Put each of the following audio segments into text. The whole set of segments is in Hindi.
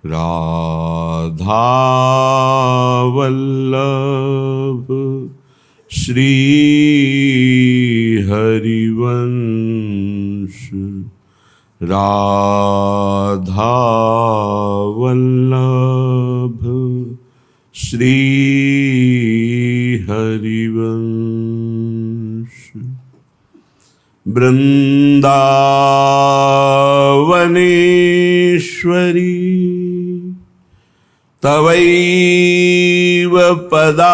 राधा वल्लभ श्री हरिवंश, राधा वल्लभ श्री हरिवंश। वृंदावनेश्वरी तवैव पदारविन्दम्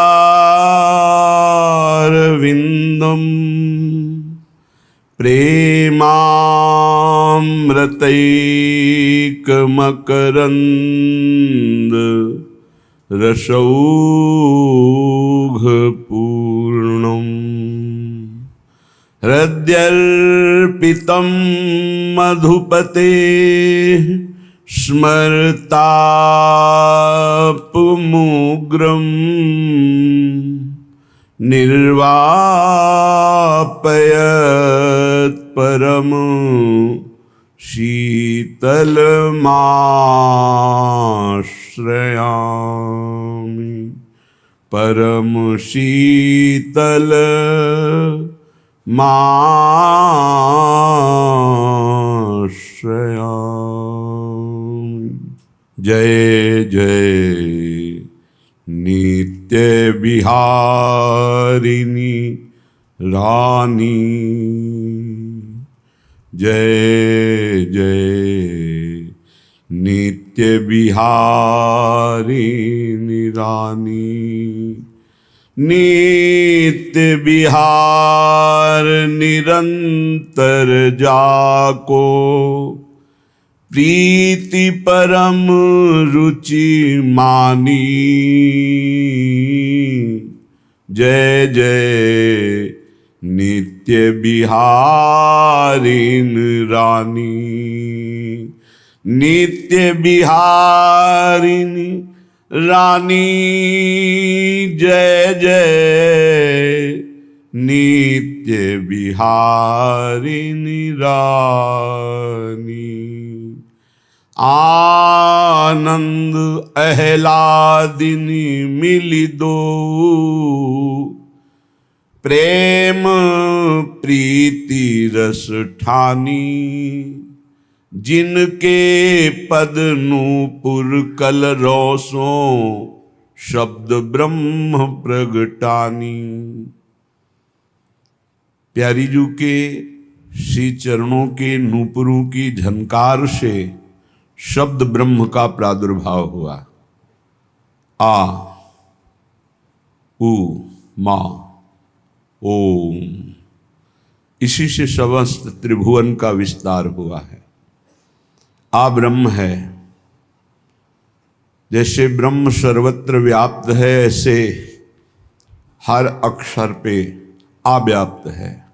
प्रेमामृतैकमकरन्द रसौघपूर्णम्। हृद्यर्पितं मधुपते स्मरतापमुग्रं निर्वापयत् परम शीतलमाश्रयामि, परम शीतल माश्रयामि। जय जय नित्य विहारिणी रानी, जय जय नित्य विहारिणी रानी। नित्य विहार निरंतर जाको, प्रीति परम रुचि मानी। जय जय नित्य विहारिणी रानी, नित्य विहारिणी रानी। जय जय नित्य विहारिणी रानी। आनंद अहलादिनी मिली दो, प्रेम प्रीति रस ठानी। जिनके पद नूपुर कल रोसों, शब्द ब्रह्म प्रगटानी। प्यारी जू के श्री चरणों के नूपुरों की झनकार से शब्द ब्रह्म का प्रादुर्भाव हुआ। आ उ मा ओम, इसी से समस्त त्रिभुवन का विस्तार हुआ है। आ ब्रह्म है, जैसे ब्रह्म सर्वत्र व्याप्त है, ऐसे हर अक्षर पे आ व्याप्त है।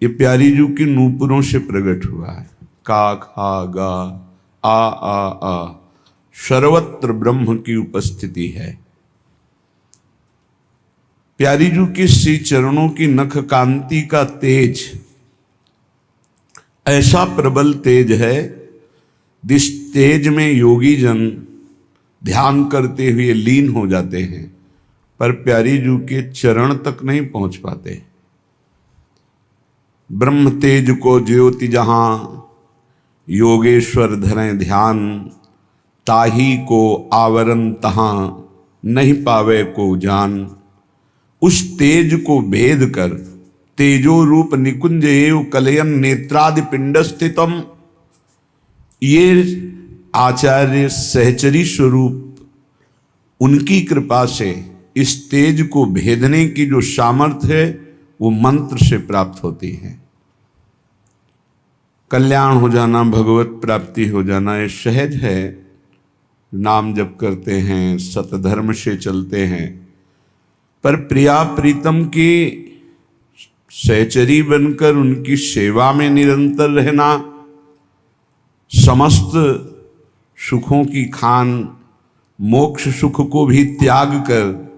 ये प्यारी जू की नूपुरों से प्रकट हुआ है। का खा गा आ सर्वत्र ब्रह्म की उपस्थिति है। प्यारी जू के श्री चरणों की नख कांति का तेज ऐसा प्रबल तेज है, जिस तेज में योगी जन ध्यान करते हुए लीन हो जाते हैं, पर प्यारी जू के चरण तक नहीं पहुंच पाते। ब्रह्म तेज को ज्योति जहां योगेश्वर धरें ध्यान, ताही को आवरण तहां नहीं पावे को जान। उस तेज को भेद कर तेजो रूप निकुंज एव कलयन नेत्रादि पिंड स्थितम, ये आचार्य सहचरी स्वरूप उनकी कृपा से इस तेज को भेदने की जो सामर्थ्य है वो मंत्र से प्राप्त होती है। कल्याण हो जाना, भगवत प्राप्ति हो जाना ये सहज है। नाम जप करते हैं, सतधर्म से चलते हैं, पर प्रिया प्रीतम की सहचरी बनकर उनकी सेवा में निरंतर रहना, समस्त सुखों की खान मोक्ष सुख को भी त्याग कर,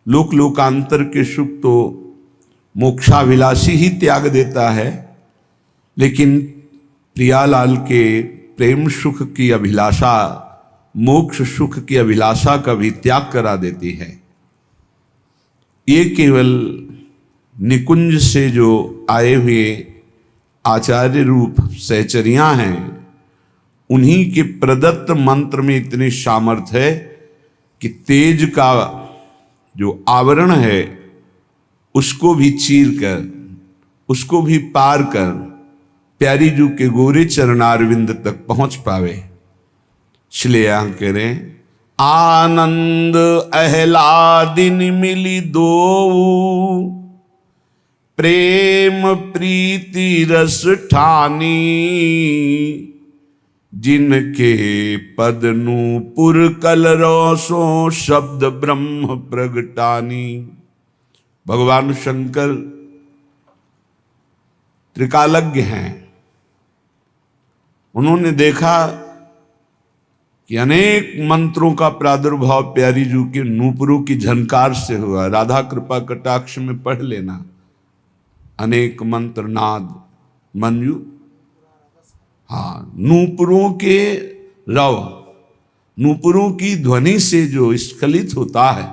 लोक लोकांतर के सुख तो मोक्षाभिलाषी ही त्याग देता है, लेकिन प्रियालाल के प्रेम सुख की अभिलाषा, मोक्ष सुख की अभिलाषा का भी त्याग करा देती है। ये केवल निकुंज से जो आए हुए आचार्य रूप सहचरियां हैं, उन्हीं के प्रदत्त मंत्र में इतनी सामर्थ्य है कि तेज का जो आवरण है उसको भी चीर कर, उसको भी पार कर प्यारी जू के गोरे चरणारविंद तक पहुंच पावे। इसलिए यहां कह रहे हैं, आनंद अहलादिन मिली दो, प्रेम प्रीति रस ठानी, जिनके पद नूपुर कलरसो शब्द ब्रह्म प्रगटानी। भगवान शंकर त्रिकालज्ञ हैं। उन्होंने देखा कि अनेक मंत्रों का प्रादुर्भाव प्यारी जू के नूपुरों की झनकार से हुआ। राधा कृपा कटाक्ष में पढ़ लेना, अनेक मंत्र नाद मंजू, हाँ, नूपुरों के रव, नूपुरों की ध्वनि से जो स्खलित होता है,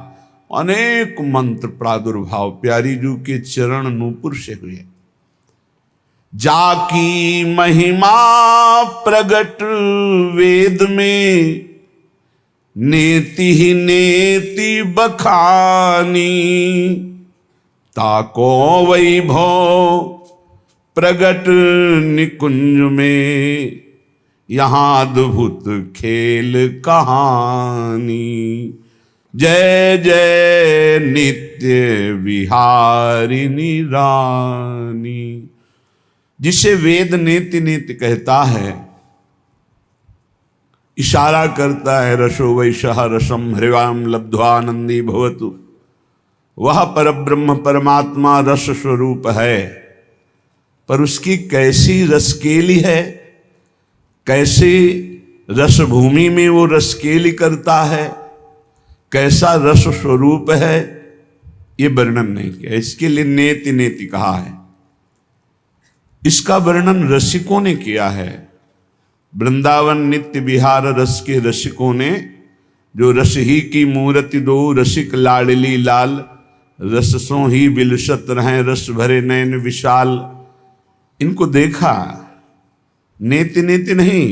अनेक मंत्र प्रादुर्भाव प्यारी जू के चरण नूपुर से हुए। जाकी महिमा प्रगट वेद में, नेति ही नेति बखानी, ताको वैभव प्रगट निकुंज में, यहाँ अद्भुत खेल कहानी। जय जय नित्य विहारिणी रानी। जिसे वेद नेति नेति कहता है, इशारा करता है रसो वैशः रसम हृवाम लब्ध्वानंदी भवतु, वह परब्रह्म परमात्मा रस स्वरूप है। पर उसकी कैसी रसकेली है, कैसे रसभूमि में वो रसकेली करता है, कैसा रस स्वरूप है, ये वर्णन नहीं किया। इसके लिए नेति नेति कहा है। इसका वर्णन रसिकों ने किया है। वृंदावन नित्य विहार रस के रसिकों ने, जो रस ही की मूर्ति दो रसिक लाडली लाल, रससों ही बिलसत रहें रस भरे नैन विशाल, इनको देखा, नेति नेति नहीं,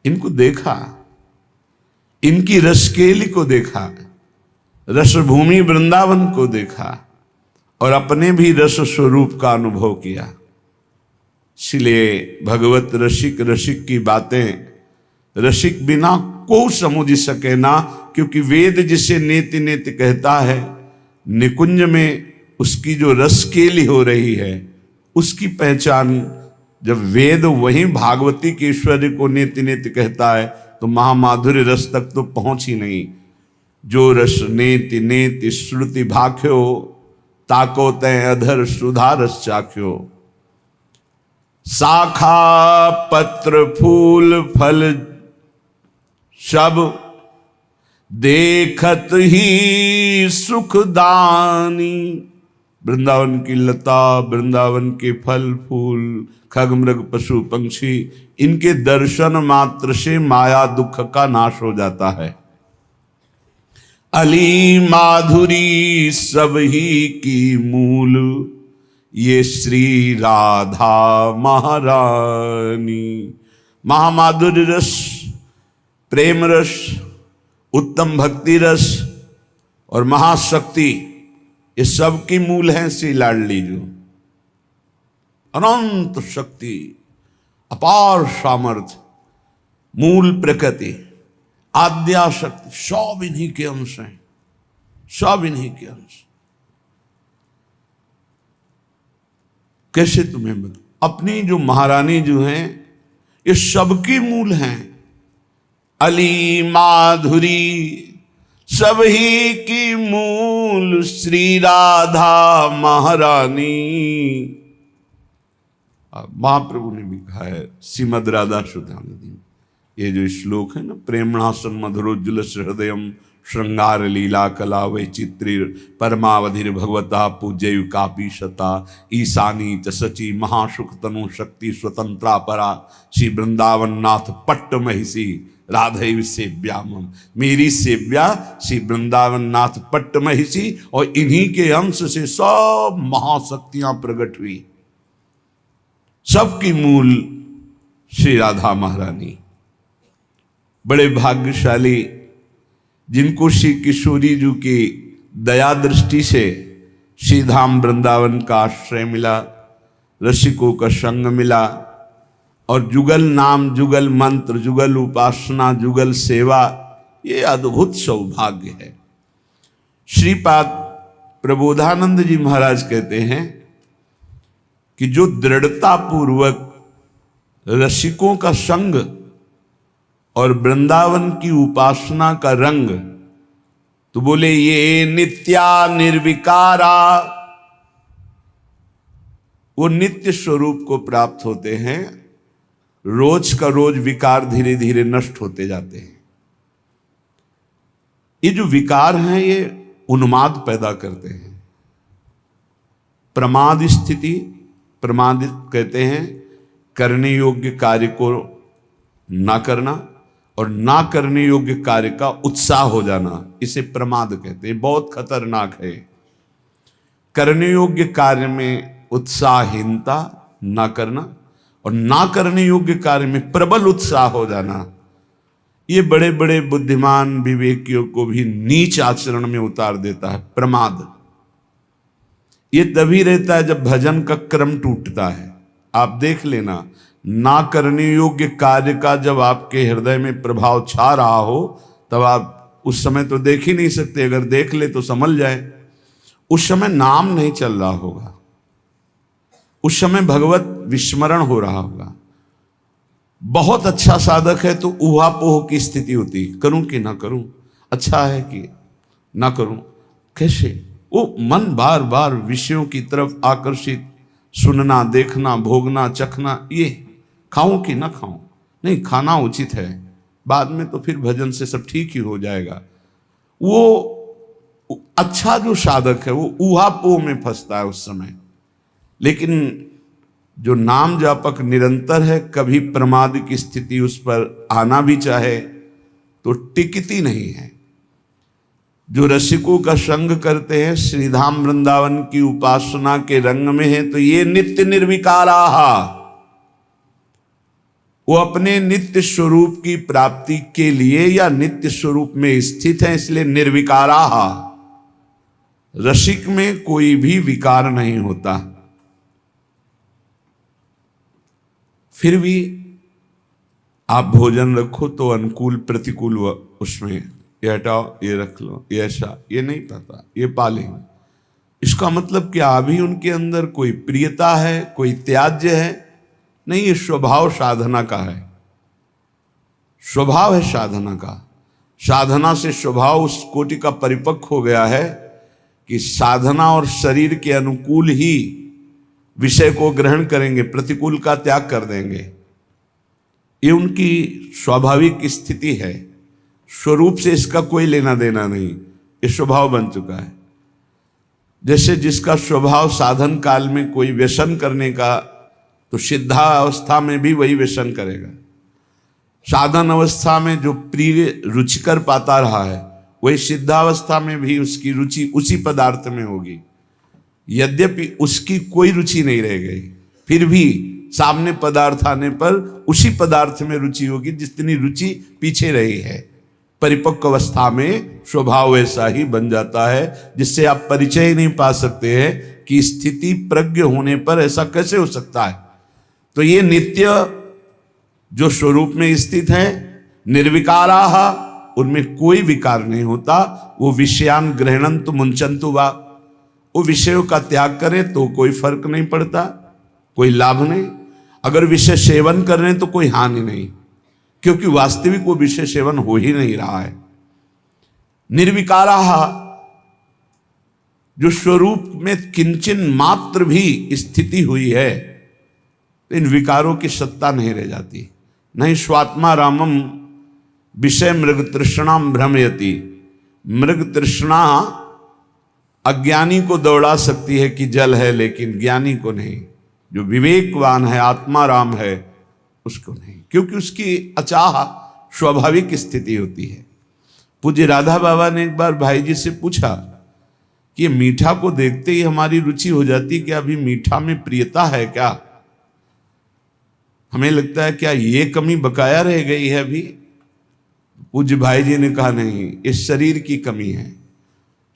इनको देखा, इनकी रसकेली को देखा, रसभूमि वृंदावन को देखा और अपने भी रस स्वरूप का अनुभव किया। इसलिए भगवत रसिक रसिक की बातें रसिक बिना को समझ सके ना, क्योंकि वेद जिसे नेति नेति कहता है, निकुंज में उसकी जो रसकेली हो रही है उसकी पहचान, जब वेद वहीं भागवती के ऐश्वर्य को नेति नेति कहता है तो महामाधुर्य रस तक तो पहुंच ही नहीं। जो रस नेति नेति श्रुति भाख्यो, ताको तय अधर सुधा रस चाख्यो। शाखा पत्र फूल फल सब देखत ही सुखदानी। वृंदावन की लता, वृंदावन के फल फूल, खग मृग पशु पंक्षी, इनके दर्शन मात्र से माया दुख का नाश हो जाता है। अली माधुरी सब ही की मूल, ये श्री राधा महारानी। महामाधुर्य रस, प्रेम रस, उत्तम भक्ति रस और महाशक्ति, ये सब की मूल है श्री लाडली जो। अनंत शक्ति, अपार सामर्थ्य, मूल प्रकृति, आद्या शक्ति, सब इन्हीं के अंश हैं, सब इन्हीं के अंश। कैसे तुम्हें बता, अपनी जो महारानी जो हैं ये सबकी मूल हैं। अली माधुरी सब ही की मूल, श्री राधा महारानी। महाप्रभु ने भी कहा है श्रीमद राधा सुधानंदी, ये जो श्लोक है ना, प्रेमणासन मधुरोज्जल हृदयम श्रृंगार लीला कला वैचित्री परमावधिर भगवता पूज्य कापी शता ईशानी च सची महासुख तनु शक्ति स्वतंत्रा परा श्री वृंदावन नाथ पट्ट महिषी राधे सेव्याम। मेरी सेव्या श्री वृंदावन नाथ पट्ट महिषी और इन्हीं के अंश से सब महाशक्तियां प्रकट हुई। सबकी मूल श्री राधा महारानी। बड़े भाग्यशाली जिनको श्री किशोरी जी की दया दृष्टि से श्री धाम वृंदावन का आश्रय मिला, रसिकों का संग मिला और जुगल नाम, जुगल मंत्र, जुगल उपासना, जुगल सेवा, ये अद्भुत सौभाग्य है। श्रीपाद प्रबोधानंद जी महाराज कहते हैं कि जो दृढ़ता पूर्वक रसिकों का संग और वृंदावन की उपासना का रंग, तो बोले ये नित्या निर्विकारा, वो नित्य स्वरूप को प्राप्त होते हैं। रोज का रोज विकार धीरे धीरे नष्ट होते जाते हैं। ये जो विकार हैं ये उन्माद पैदा करते हैं। प्रमाद स्थिति, प्रमादित कहते हैं करने योग्य कार्य को ना करना और ना करने योग्य कार्य का उत्साह हो जाना, इसे प्रमाद कहते हैं। बहुत खतरनाक है। करने योग्य कार्य में उत्साहहीनता ना करना और ना करने योग्य कार्य में प्रबल उत्साह हो जाना, ये बड़े बड़े बुद्धिमान विवेकियों को भी नीच आचरण में उतार देता है। प्रमाद ये तभी रहता है जब भजन का क्रम टूटता है। आप देख लेना, ना करने योग्य कार्य का जब आपके हृदय में प्रभाव छा रहा हो तब आप उस समय तो देख ही नहीं सकते। अगर देख ले तो समझ जाए, उस समय नाम नहीं चल रहा होगा, उस समय भगवत विस्मरण हो रहा होगा। बहुत अच्छा साधक है तो ऊहापोह की स्थिति होती, करूं कि ना करूं, अच्छा है कि ना करूं, कैसे वो मन बार बार विषयों की तरफ आकर्षित, सुनना, देखना, भोगना, चखना, ये खाऊं कि ना खाऊं, नहीं खाना उचित है, बाद में तो फिर भजन से सब ठीक ही हो जाएगा। वो अच्छा जो साधक है वो ऊहापोह में फंसता है उस समय। लेकिन जो नाम जापक निरंतर है, कभी प्रमाद की स्थिति उस पर आना भी चाहे तो टिकती नहीं है। जो रसिकों का संग करते हैं, श्रीधाम वृंदावन की उपासना के रंग में है, तो ये नित्य निर्विकारा, वो अपने नित्य स्वरूप की प्राप्ति के लिए या नित्य स्वरूप में स्थित है, इसलिए निर्विकारा। रसिक में कोई भी विकार नहीं होता। फिर भी आप भोजन रखो तो अनुकूल प्रतिकूल उसमें ये हटाओ, ये रख लो, ये ऐसा, ये नहीं पता, ये पालेंगे। इसका मतलब क्या अभी उनके अंदर कोई प्रियता है, कोई त्याज्य है? नहीं, ये स्वभाव साधना का है। स्वभाव है साधना का। साधना से स्वभाव उस कोटि का परिपक्व हो गया है कि साधना और शरीर के अनुकूल ही विषय को ग्रहण करेंगे, प्रतिकूल का त्याग कर देंगे। ये उनकी स्वाभाविक स्थिति है। स्वरूप से इसका कोई लेना देना नहीं, ये स्वभाव बन चुका है। जैसे जिसका स्वभाव साधन काल में कोई व्यसन करने का, तो सिद्धावस्था में भी वही व्यसन करेगा। साधन अवस्था में जो प्रिय रुचिकर पाता रहा है, वही सिद्धावस्था में भी उसकी रुचि उसी पदार्थ में होगी। यद्यपि उसकी कोई रुचि नहीं रह गई, फिर भी सामने पदार्थ आने पर उसी पदार्थ में रुचि होगी जितनी रुचि पीछे रही है। परिपक्व अवस्था में स्वभाव ऐसा ही बन जाता है जिससे आप परिचय ही नहीं पा सकते हैं कि स्थिति प्रज्ञ होने पर ऐसा कैसे हो सकता है। तो ये नित्य जो स्वरूप में स्थित है, निर्विकाराः, उनमें कोई विकार नहीं होता। वो विषयान ग्रहणंतु मुंचन्तु वा, वो विषयों का त्याग करें तो कोई फर्क नहीं पड़ता, कोई लाभ नहीं। अगर विषय सेवन कर रहे हैं तो कोई हानि नहीं, क्योंकि वास्तविक वो विषय सेवन हो ही नहीं रहा है। निर्विकाराः, जो स्वरूप में किंचन मात्र भी स्थिति हुई है, इन विकारों की सत्ता नहीं रह जाती। नहीं स्वात्मा रामम विषय मृग तृष्णाम भ्रमयति, मृग तृष्णा अज्ञानी को दौड़ा सकती है कि जल है, लेकिन ज्ञानी को नहीं। जो विवेकवान है, आत्माराम है, उसको नहीं, क्योंकि उसकी अचाह स्वाभाविक स्थिति होती है। पूज्य राधा बाबा ने एक बार भाई जी से पूछा कि ये मीठा को देखते ही हमारी रुचि हो जाती, क्या अभी मीठा में प्रियता है क्या? हमें लगता है क्या ये कमी बकाया रह गई है अभी? पूज्य भाई जी ने कहा नहीं, इस शरीर की कमी है।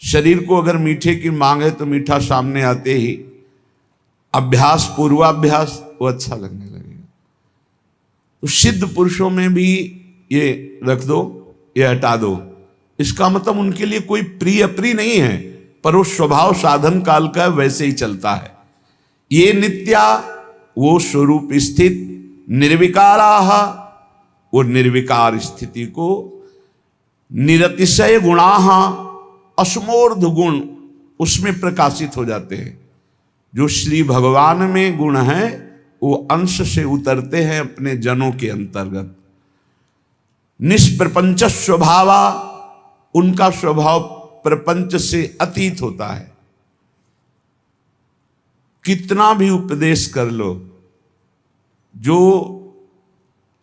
शरीर को अगर मीठे की मांग है तो मीठा सामने आते ही अभ्यास, पूर्वाभ्यास, वो अच्छा लगने लगेगा। तो सिद्ध पुरुषों में भी ये रख दो, ये हटा दो, इसका मतलब उनके लिए कोई प्रिय अप्रिय नहीं है, पर वो स्वभाव साधन काल का वैसे ही चलता है। ये नित्या, वो स्वरूप स्थित, निर्विकाराः, वो निर्विकार स्थिति को, निरतिशय गुणाः, असमोर्ध गुण उसमें प्रकाशित हो जाते हैं। जो श्री भगवान में गुण है वो अंश से उतरते हैं अपने जनों के अंतर्गत। निष्प्रपंच स्वभावा, उनका स्वभाव प्रपंच से अतीत होता है। कितना भी उपदेश कर लो, जो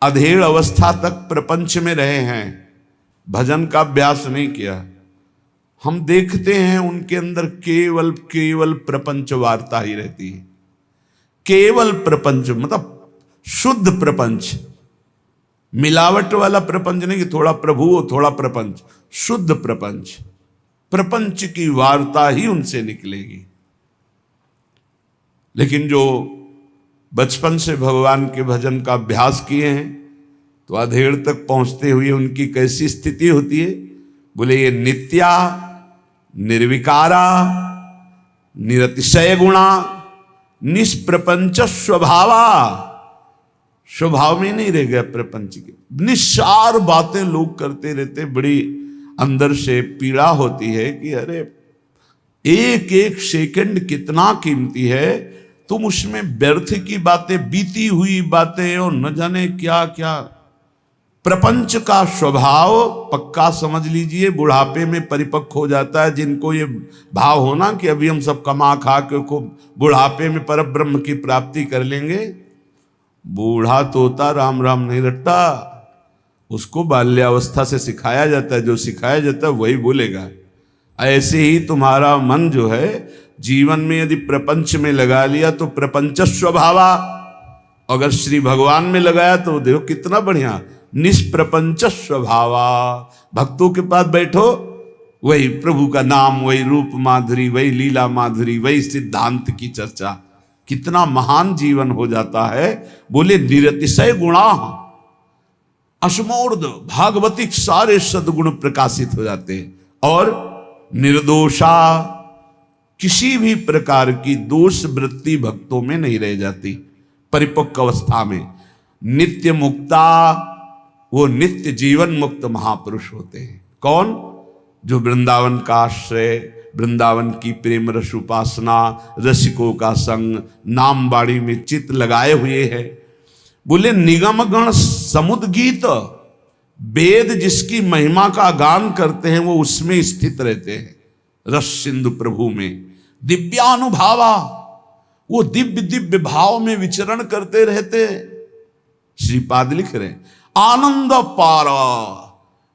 अधेड़ अवस्था तक प्रपंच में रहे हैं, भजन का अभ्यास नहीं किया, हम देखते हैं उनके अंदर केवल केवल प्रपंच वार्ता ही रहती है। केवल प्रपंच मतलब शुद्ध प्रपंच, मिलावट वाला प्रपंच नहीं कि थोड़ा प्रभु हो थोड़ा प्रपंच, शुद्ध प्रपंच। प्रपंच की वार्ता ही उनसे निकलेगी। लेकिन जो बचपन से भगवान के भजन का अभ्यास किए हैं, तो अधेड़ तक पहुंचते हुए उनकी कैसी स्थिति होती है? बोले ये नित्या, निर्विकारा, निरतिशय गुणा, निष्प्रपंच स्वभावा, स्वभाव में नहीं रह गया प्रपंच के। निस्सार बातें लोग करते रहते, बड़ी अंदर से पीड़ा होती है कि अरे एक एक सेकंड कितना कीमती है, तुम उसमें व्यर्थ की बातें, बीती हुई बातें और न जाने क्या क्या। प्रपंच का स्वभाव पक्का समझ लीजिए बुढ़ापे में परिपक्व हो जाता है। जिनको ये भाव होना कि अभी हम सब कमा खा के खूब बुढ़ापे में परब्रह्म की प्राप्ति कर लेंगे, बूढ़ा तोता राम राम नहीं रटता, उसको बाल्यावस्था से सिखाया जाता है, जो सिखाया जाता है वही बोलेगा। ऐसे ही तुम्हारा मन जो है जीवन में यदि प्रपंच में लगा लिया तो प्रपंच स्वभावा, अगर श्री भगवान में लगाया तो देखो कितना बढ़िया, निष्प्रपंच स्वभावा। भक्तों के पास बैठो, वही प्रभु का नाम, वही रूप माधुरी, वही लीला माधुरी, वही सिद्धांत की चर्चा, कितना महान जीवन हो जाता है। बोले निरतिशय गुणा, असमोर्ध भागवतिक सारे सद्गुण प्रकाशित हो जाते हैं। और निर्दोषा, किसी भी प्रकार की दोष वृत्ति भक्तों में नहीं रह जाती परिपक्व अवस्था में। नित्य मुक्ता, वो नित्य जीवन मुक्त महापुरुष होते हैं। कौन? जो वृंदावन का आश्रय, वृंदावन की प्रेम रस उपासना, रसिकों का संग, नाम बाड़ी में चित्त लगाए हुए है। बोले निगम गण समुद्र गीत, वेद जिसकी महिमा का गान करते हैं वो उसमें स्थित रहते हैं, रस सिंधु प्रभु में। दिव्यानुभावा, वो दिव्य दिव्य भाव में विचरण करते रहते हैं। श्रीपाद लिख रहे आनंद पारा,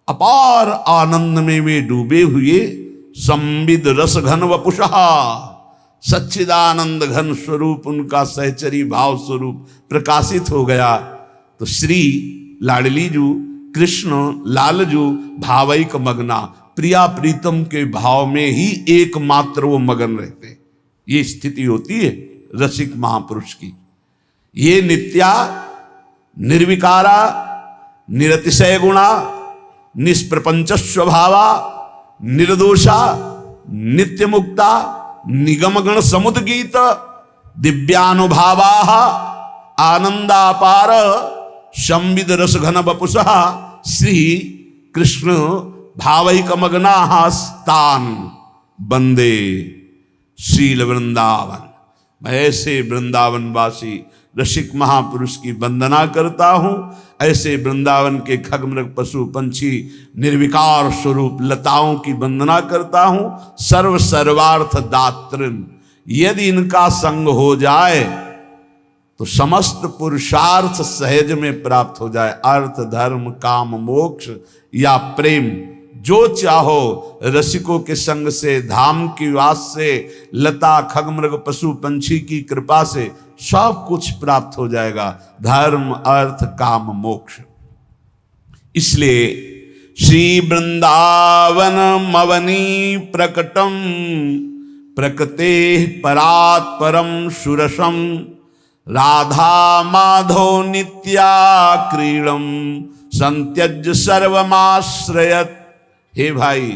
अपार आनंद में वे डूबे हुए, संविद रस घन वपुषा, सच्चिदानंद घन स्वरूप उनका सहचरी भाव स्वरूप प्रकाशित हो गया। तो श्री लाडलीजू, कृष्ण लालजू भावैक मगना, प्रिया प्रीतम के भाव में ही एकमात्र वो मगन रहते। ये स्थिति होती है रसिक महापुरुष की। ये नित्या, निर्विकारा, निरतिशय गुणा, निष्प्रपंच स्वभावा, निर्दोषा, नित्य मुक्ता, निगम गण समुद्र गीत, दिव्यानुभावा, आनंदापार, संविद रस घन बपुषा, श्री कृष्ण भावैक मगना स्थान बंदे शील वृंदावन। मैं ऐसे वृंदावन वासी रसिक महापुरुष की वंदना करता हूं, ऐसे वृंदावन के खगमृग पशु पंछी निर्विकार स्वरूप लताओं की वंदना करता हूं। सर्व सर्वार्थ दातृन, यदि इनका संग हो जाए तो समस्त पुरुषार्थ सहज में प्राप्त हो जाए। अर्थ धर्म काम मोक्ष या प्रेम, जो चाहो रसिकों के संग से, धाम की वास से, लता खगमृग पशु पंछी की कृपा से सब कुछ प्राप्त हो जाएगा। धर्म अर्थ काम मोक्ष। इसलिए श्री वृंदावन मवनी प्रकटम प्रकृते परात् परम सुरसम राधा माधव नित्या क्रीडम संत्यज सर्वमाश्रयत। हे भाई,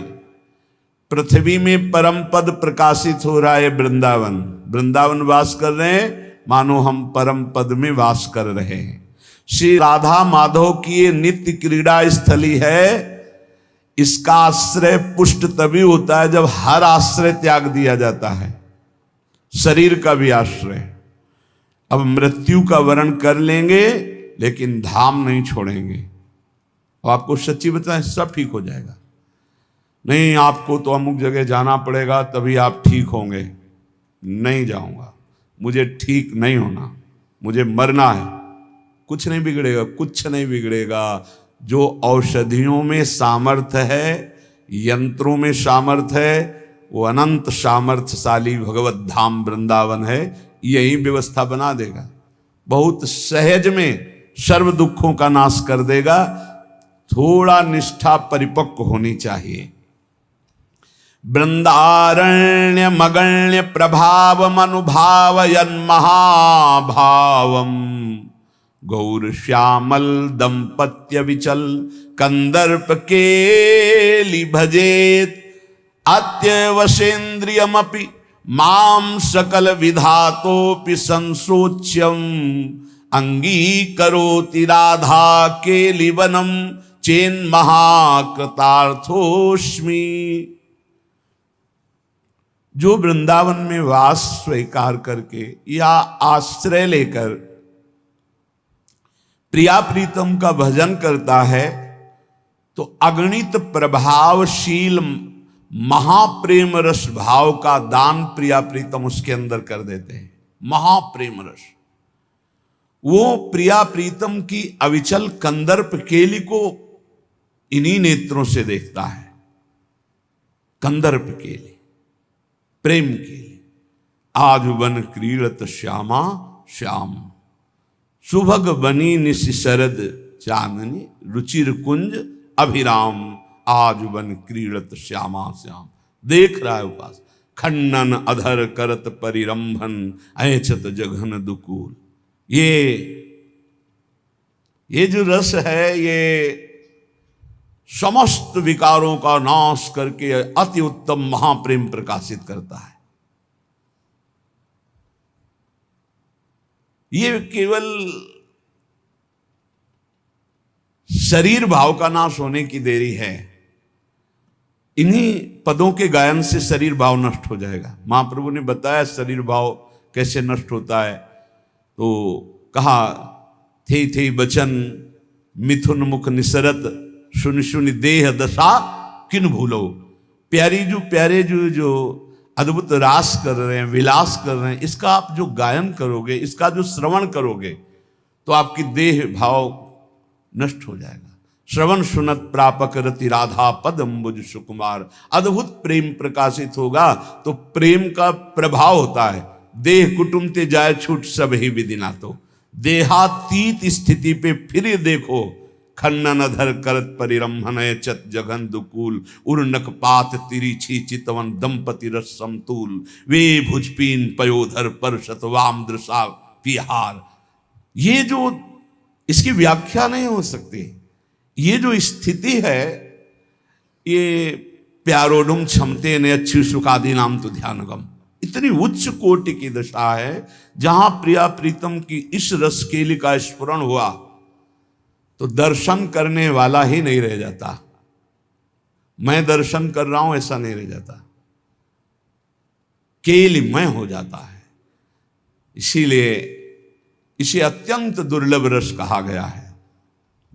पृथ्वी में परम पद प्रकाशित हो रहा है। वृंदावन, वृंदावन वास कर रहे हैं मानो हम परम पद में वास कर रहे हैं। श्री राधा माधव की ये नित्य क्रीड़ा स्थली है। इसका आश्रय पुष्ट तभी होता है जब हर आश्रय त्याग दिया जाता है, शरीर का भी आश्रय। अब मृत्यु का वर्ण कर लेंगे लेकिन धाम नहीं छोड़ेंगे। और आपको सच्ची बताएं, सब ठीक हो जाएगा। नहीं, आपको तो अमुक जगह जाना पड़ेगा तभी आप ठीक होंगे। नहीं जाऊंगा, मुझे ठीक नहीं होना, मुझे मरना है। कुछ नहीं बिगड़ेगा, कुछ नहीं बिगड़ेगा। जो औषधियों में सामर्थ्य है, यंत्रों में सामर्थ्य है, वो अनंत सामर्थ्यशाली भगवत धाम वृंदावन है। यही व्यवस्था बना देगा, बहुत सहज में सर्व दुखों का नाश कर देगा। थोड़ा निष्ठा परिपक्व होनी चाहिए। वृंदारण्य मगण्य प्रभाव मनुभावयन् महाभावम गौर श्यामल दंपत्य विचल कंदर्प केलि भजेत अत्यवसेन्द्रियमपि माम सकल विधातोपि संसोच्यम अंगीकरोति राधा केलिवनम चेन महाकृतार्थोस्मि। जो वृंदावन में वास स्वीकार करके या आश्रय लेकर प्रिया प्रीतम का भजन करता है तो अगणित प्रभावशील महाप्रेम रस भाव का दान प्रिया प्रीतम उसके अंदर कर देते हैं। महाप्रेम रस, वो प्रिया प्रीतम की अविचल कंदर्प केली को इन्हीं नेत्रों से देखता है। कंदर्प केली, प्रेम केली। आज बन क्रीड़त श्यामा श्याम, सुभग बनी निशि शरद चांदनी रुचिर कुंज अभिराम। आज बन क्रीड़त श्यामा श्याम, देख रहा है उपास। खंडन अधर करत परिरंभन ऐचत जघन दुकूल। ये जो रस है, ये समस्त विकारों का नाश करके अति उत्तम महाप्रेम प्रकाशित करता है। ये केवल शरीर भाव का नाश होने की देरी है। इन्हीं पदों के गायन से शरीर भाव नष्ट हो जाएगा। महाप्रभु ने बताया शरीर भाव कैसे नष्ट होता है। तो कहा, थे बचन मिथुन मुख निसरत सुन सुन देह दशा किन भूलो। प्यारे जो अद्भुत रास कर रहे हैं, विलास कर रहे हैं, इसका आप जो गायन करोगे, इसका जो श्रवण करोगे तो आपकी देह भाव नष्ट हो जाएगा। श्रवण सुनत प्रापक रति राधा पद अम्बुज सुकुमार। अद्भुत प्रेम प्रकाशित होगा तो प्रेम का प्रभाव होता है। देह कुटुंब ते जाए छूट सब ही विदिना। तो देहातीत स्थिति पे फिर देखो। खन्नन अधर करत परिरंभन चत जघन दुकूल उर्नक पात तिरिछी चितवन दंपति रस समतूल। वे भुजपीन पयोधर पर शतवाम दृशा पिहार। ये जो इसकी व्याख्या नहीं हो सकती। ये जो स्थिति है, ये प्यारोडुम क्षमते ने अच्छी सुखादि नाम तो ध्यानगम। इतनी उच्च कोटि की दशा है जहां प्रिया प्रीतम की इस रस केली का स्फुरण हुआ तो दर्शन करने वाला ही नहीं रह जाता। मैं दर्शन कर रहा हूं ऐसा नहीं रह जाता, केलिमय हो जाता है। इसीलिए इसे अत्यंत दुर्लभ रस कहा गया है।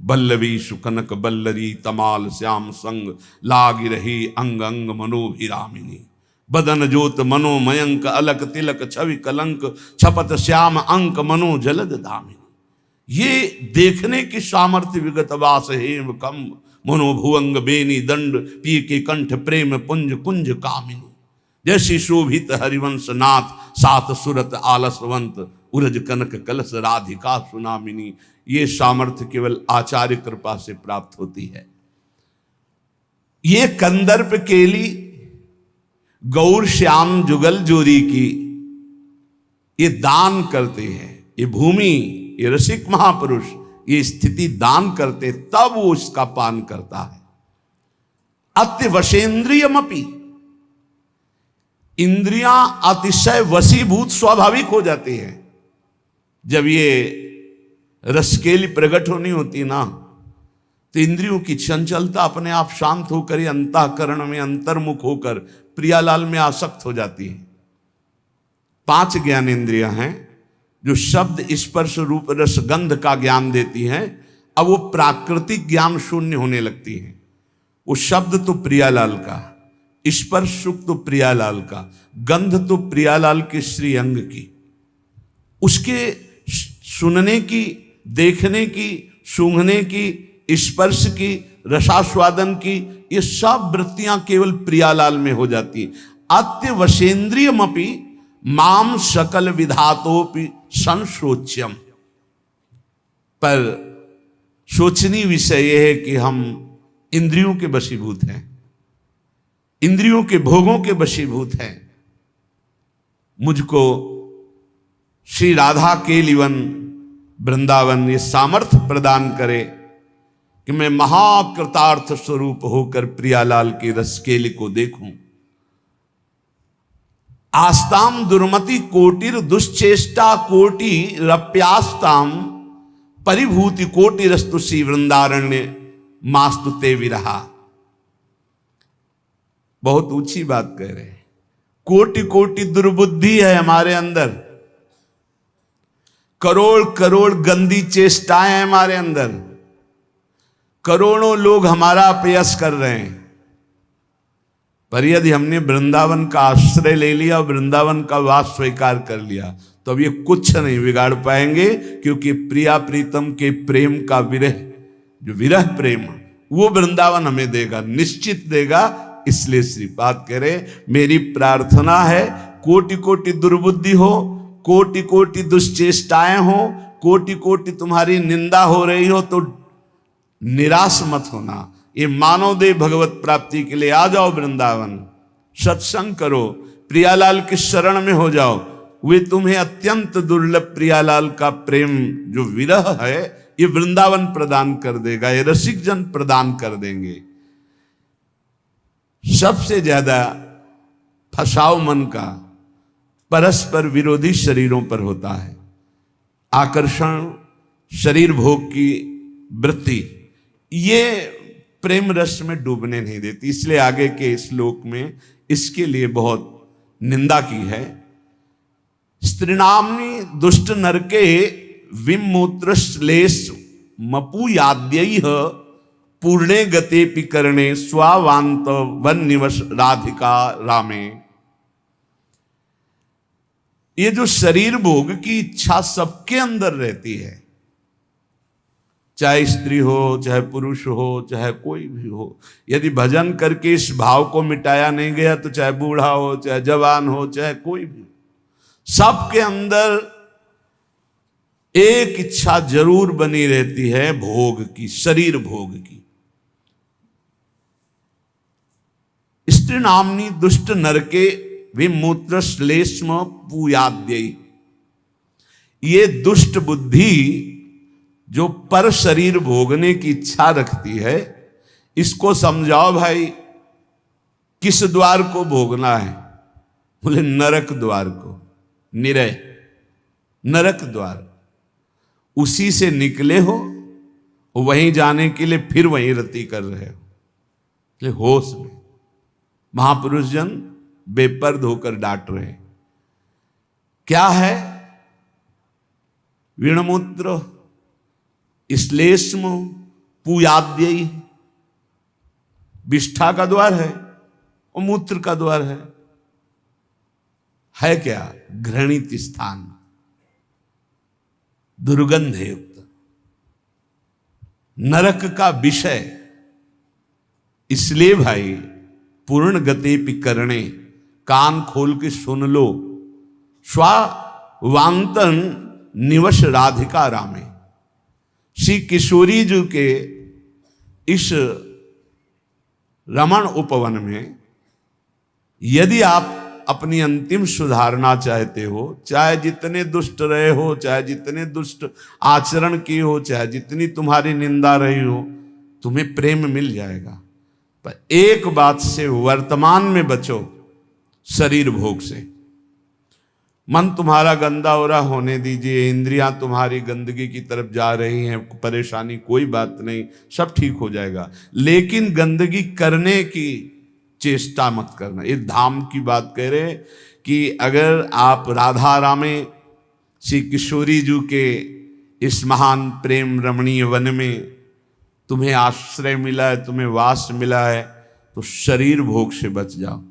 बल्लवी सुकनक बल्लरी तमाल श्याम संग लाग रही अंग अंग मनोभिरामिनी बदन जोत मनोमयंक अलक तिलक छवि कलंक छपत श्याम अंक मनो जलद धामिनी। ये देखने की सामर्थ्य विगत वास हेम कम मनोभुवंग बेनी दंड पी के कंठ प्रेम पुंज कुंज कामिनी। जैसी शोभित हरिवंश नाथ सात सुरत आलसवंत उरज कनक कलश राधिका सुनामिनी। ये सामर्थ्य केवल आचार्य कृपा से प्राप्त होती है। ये कंदर्प केली गौर श्याम जुगल जोरी की ये दान करते हैं। ये भूमि ये रसिक महापुरुष ये स्थिति दान करते तब वो उसका पान करता है। अत्य वशेंद्रियमपि इंद्रियां अतिशय वशीभूत स्वाभाविक हो जाती हैं। जब ये रसकेली प्रकट होनी होती ना तो इंद्रियों की चंचलता अपने आप शांत होकर ही अंतःकरण में अंतर्मुख होकर प्रियालाल में आसक्त हो जाती है। 5 ज्ञानेंद्रियां हैं जो शब्द स्पर्श रूप रस गंध का ज्ञान देती हैं। अब वो प्राकृतिक ज्ञान शून्य होने लगती है। वो शब्द तो प्रियालाल का, स्पर्श सुख तो प्रियालाल का, गंध तो प्रियालाल के श्री अंग की, उसके सुनने की, देखने की, सूंघने की, स्पर्श की, रसास्वादन की, ये सब वृत्तियां केवल प्रियालाल में हो जाती। अत्य वशेंद्रियमपि माम सकल विधातोपि संशोच्यम। पर सोचनीय विषय यह है कि हम इंद्रियों के वशीभूत हैं, इंद्रियों के भोगों के वशीभूत हैं। मुझको श्री राधा के लिवन वृंदावन ये सामर्थ्य प्रदान करे कि मैं महाकृतार्थ स्वरूप होकर प्रियालाल की रसकेली को देखूं। आस्ताम दुर्मति कोटिर दुश्चेष्टा कोटि रप्यास्ताम परिभूति कोटि रस्तु श्री वृंदारण्य मास्तु ते विरहा। बहुत ऊंची बात कह रहे हैं। कोटि कोटि दुर्बुद्धि है हमारे अंदर, करोड़ करोड़ गंदी चेष्टाएं हैं हमारे अंदर, करोड़ों लोग हमारा अपयश कर रहे हैं। पर यदि हमने वृंदावन का आश्रय ले लिया, वृंदावन का वास स्वीकार कर लिया, तो अब ये कुछ नहीं बिगाड़ पाएंगे, क्योंकि प्रिया प्रीतम के प्रेम का विरह, जो विरह प्रेम वो वृंदावन हमें देगा, निश्चित देगा। इसलिए श्रीपाद कह रहे मेरी प्रार्थना है कोटि कोटि दुर्बुद्धि हो, कोटि कोटि दुश्चेष्टाएं हो, कोटि कोटि तुम्हारी निंदा हो रही हो तो निराश मत होना। ये मानव देव भगवत प्राप्ति के लिए आ जाओ वृंदावन, सत्संग करो, प्रियालाल की शरण में हो जाओ। वे तुम्हें अत्यंत दुर्लभ प्रियालाल का प्रेम जो विरह है ये वृंदावन प्रदान कर देगा, ये रसिक जन प्रदान कर देंगे। सबसे ज्यादा फसाव मन का परस्पर विरोधी शरीरों पर होता है। आकर्षण, शरीर भोग की वृत्ति, ये प्रेम रस में डूबने नहीं देती। इसलिए आगे के श्लोक में इसके लिए बहुत निंदा की है। स्त्रीणाम्नि दुष्ट नरके विमूत्र श्लेष मपूयाद्यैः पूर्णे गते पिकरणे स्वावांत वन निवस राधिका रामे। ये जो शरीर भोग की इच्छा सबके अंदर रहती है, चाहे स्त्री हो, चाहे पुरुष हो, चाहे कोई भी हो। यदि भजन करके इस भाव को मिटाया नहीं गया तो चाहे बूढ़ा हो, चाहे जवान हो, चाहे कोई भी, सबके अंदर एक इच्छा जरूर बनी रहती है भोग की, शरीर भोग की। स्त्री नामनी दुष्ट नरके विमूत्र श्लेष्म पूयाद्यई। ये दुष्ट बुद्धि जो पर शरीर भोगने की इच्छा रखती है, इसको समझाओ भाई किस द्वार को भोगना है। बोले नरक द्वार को, निरय नरक द्वार। उसी से निकले हो, वहीं जाने के लिए फिर वहीं रति कर रहे हो। होश में महापुरुष जन बेपर्द होकर डांट रहे हैं। क्या है? विणमूत्र, श्लेष्म, पूयाद्यई, विष्ठा का द्वार है और मूत्र का द्वार है क्या? घृणित स्थान, दुर्गंध युक्त, नरक का विषय। इसलिए भाई पूर्ण गति पिकरणे, कान खोल के सुन लो। स्वावांतन निवश राधिका रामे, श्री किशोरी जी के इस रमण उपवन में यदि आप अपनी अंतिम सुधारना चाहते हो, चाहे जितने दुष्ट रहे हो, चाहे जितने दुष्ट आचरण किए हो, चाहे जितनी तुम्हारी निंदा रही हो, तुम्हें प्रेम मिल जाएगा। पर एक बात से वर्तमान में बचो, शरीर भोग से। मन तुम्हारा गंदा हो रहा होने दीजिए, इंद्रियां तुम्हारी गंदगी की तरफ जा रही हैं, परेशानी कोई बात नहीं, सब ठीक हो जाएगा। लेकिन गंदगी करने की चेष्टा मत करना। ये धाम की बात कह रहे कि अगर आप राधा रामे श्री किशोरी जी के इस महान प्रेम रमणीय वन में तुम्हें आश्रय मिला है, तुम्हें वास मिला है, तो शरीर भोग से बच जाओ।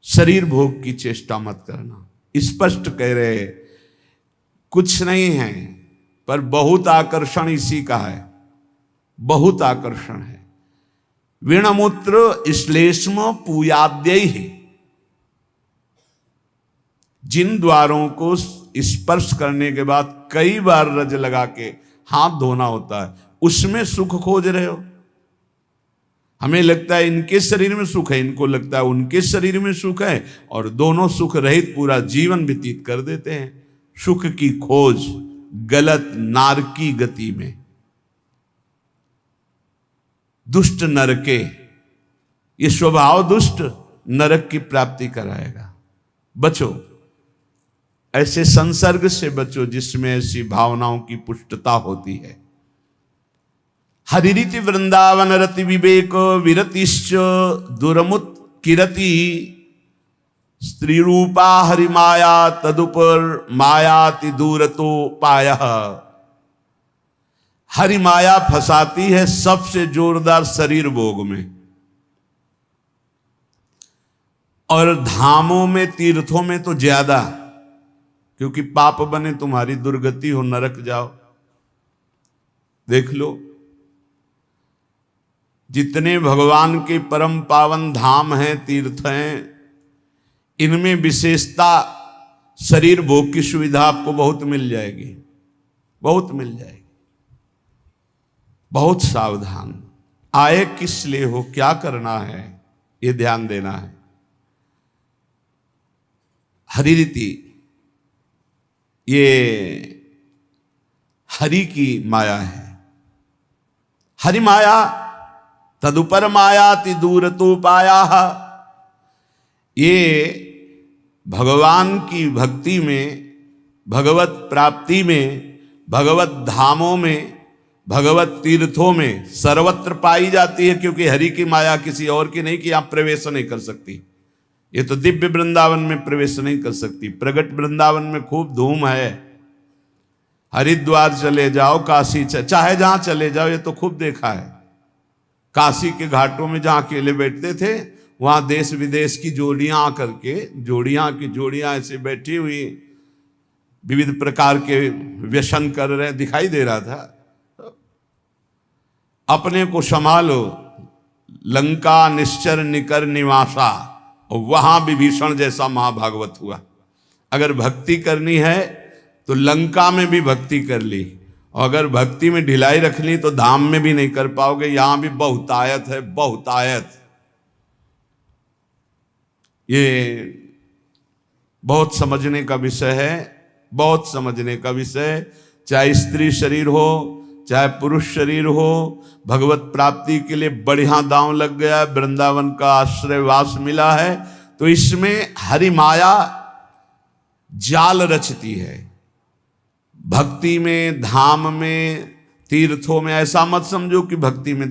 शरीर भोग की चेष्टा मत करना। स्पष्ट कह रहे, कुछ नहीं है पर बहुत आकर्षण इसी का है, बहुत आकर्षण है। वीणमूत्र श्लेष्म पूयाद्यय है, जिन द्वारों को स्पर्श करने के बाद कई बार रज लगा के हाथ धोना होता है, उसमें सुख खोज रहे हो। हमें लगता है इनके शरीर में सुख है, इनको लगता है उनके शरीर में सुख है, और दोनों सुख रहित पूरा जीवन व्यतीत कर देते हैं। सुख की खोज गलत नारकी गति में, दुष्ट नरके, ये स्वभाव दुष्ट नरक की प्राप्ति कराएगा। बचो, ऐसे संसर्ग से बचो जिसमें ऐसी भावनाओं की पुष्टता होती है। हरिरीति वृंदावन रति विवेक विरतिश्च दुरमुत किरति, स्त्री रूपा हरिमाया तदुपर मायाति दूरतो पायः। हरि माया फंसाती है सबसे जोरदार शरीर भोग में, और धामों में तीर्थों में तो ज्यादा, क्योंकि पाप बने तुम्हारी दुर्गति हो, नरक जाओ। देख लो, जितने भगवान के परम पावन धाम हैं, तीर्थ हैं, इनमें विशेषता शरीर भोग की सुविधा आपको बहुत मिल जाएगी, बहुत मिल जाएगी। बहुत सावधान, आए किस लिए हो, क्या करना है, ये ध्यान देना है। हरिरीति, ये हरि की माया है। हरि माया तदुपर मायाति दूरतो पायः। ये भगवान की भक्ति में, भगवत प्राप्ति में, भगवत धामों में, भगवत तीर्थों में सर्वत्र पाई जाती है, क्योंकि हरि की माया किसी और की नहीं कि आप प्रवेश नहीं कर सकती। ये तो दिव्य वृंदावन में प्रवेश नहीं कर सकती, प्रगट वृंदावन में खूब धूम है। हरिद्वार चले जाओ, काशी चाहे जहां चले जाओ, ये तो खूब देखा है। काशी के घाटों में जहां अकेले बैठते थे, वहां देश विदेश की जोड़ियां आकर के, जोड़ियां की जोड़ियां ऐसे बैठी हुई विविध प्रकार के व्यसन कर रहे दिखाई दे रहा था। अपने को संभालो, लंका निश्चर निकर निवासा, और वहां विभीषण जैसा महाभागवत हुआ। अगर भक्ति करनी है तो लंका में भी भक्ति कर ली, और अगर भक्ति में ढिलाई रखनी तो धाम में भी नहीं कर पाओगे। यहां भी बहुतायत है, बहुतायत। ये बहुत समझने का विषय है, बहुत समझने का विषय। चाहे स्त्री शरीर हो, चाहे पुरुष शरीर हो, भगवत प्राप्ति के लिए बढ़िया दांव लग गया, वृंदावन का आश्रयवास मिला है, तो इसमें हरि माया जाल रचती है। भक्ति में, धाम में, तीर्थों में ऐसा मत समझो कि भक्ति में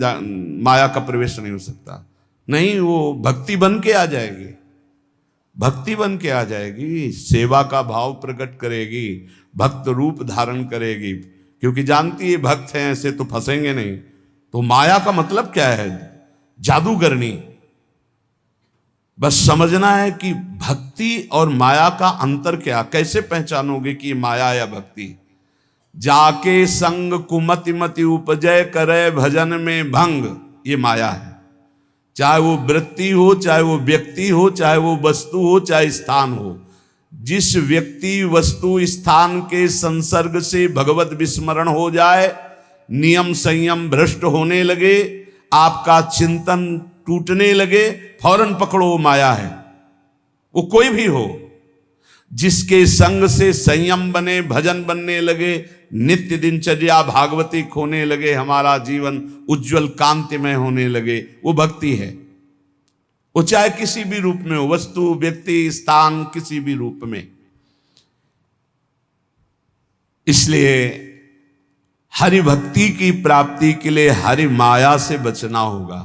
माया का प्रवेश नहीं हो सकता। नहीं, वो भक्ति बन के आ जाएगी, भक्ति बन के आ जाएगी, सेवा का भाव प्रकट करेगी, भक्त रूप धारण करेगी, क्योंकि जानती है भक्त हैं ऐसे तो फंसेंगे नहीं। तो माया का मतलब क्या है? जादूगरनी। बस समझना है कि भक्ति और माया का अंतर क्या, कैसे पहचानोगे कि माया या भक्ति? जाके संग कुमति मति उपजय करे भजन में भंग, ये माया है। चाहे वो वृत्ति हो, चाहे वो व्यक्ति हो, चाहे वो वस्तु हो, चाहे स्थान हो। जिस व्यक्ति वस्तु स्थान के संसर्ग से भगवत विस्मरण हो जाए, नियम संयम भ्रष्ट होने लगे, आपका चिंतन टूटने लगे, फौरन पकड़ो वो माया है। वो कोई भी हो, जिसके संग से संयम बने, भजन बनने लगे, नित्य दिनचर्या भागवतिक होने लगे, हमारा जीवन उज्जवल कांतिमय होने लगे, वो भक्ति है। वो चाहे किसी भी रूप में हो, वस्तु व्यक्ति स्थान किसी भी रूप में। इसलिए हरि भक्ति की प्राप्ति के लिए हरि माया से बचना होगा।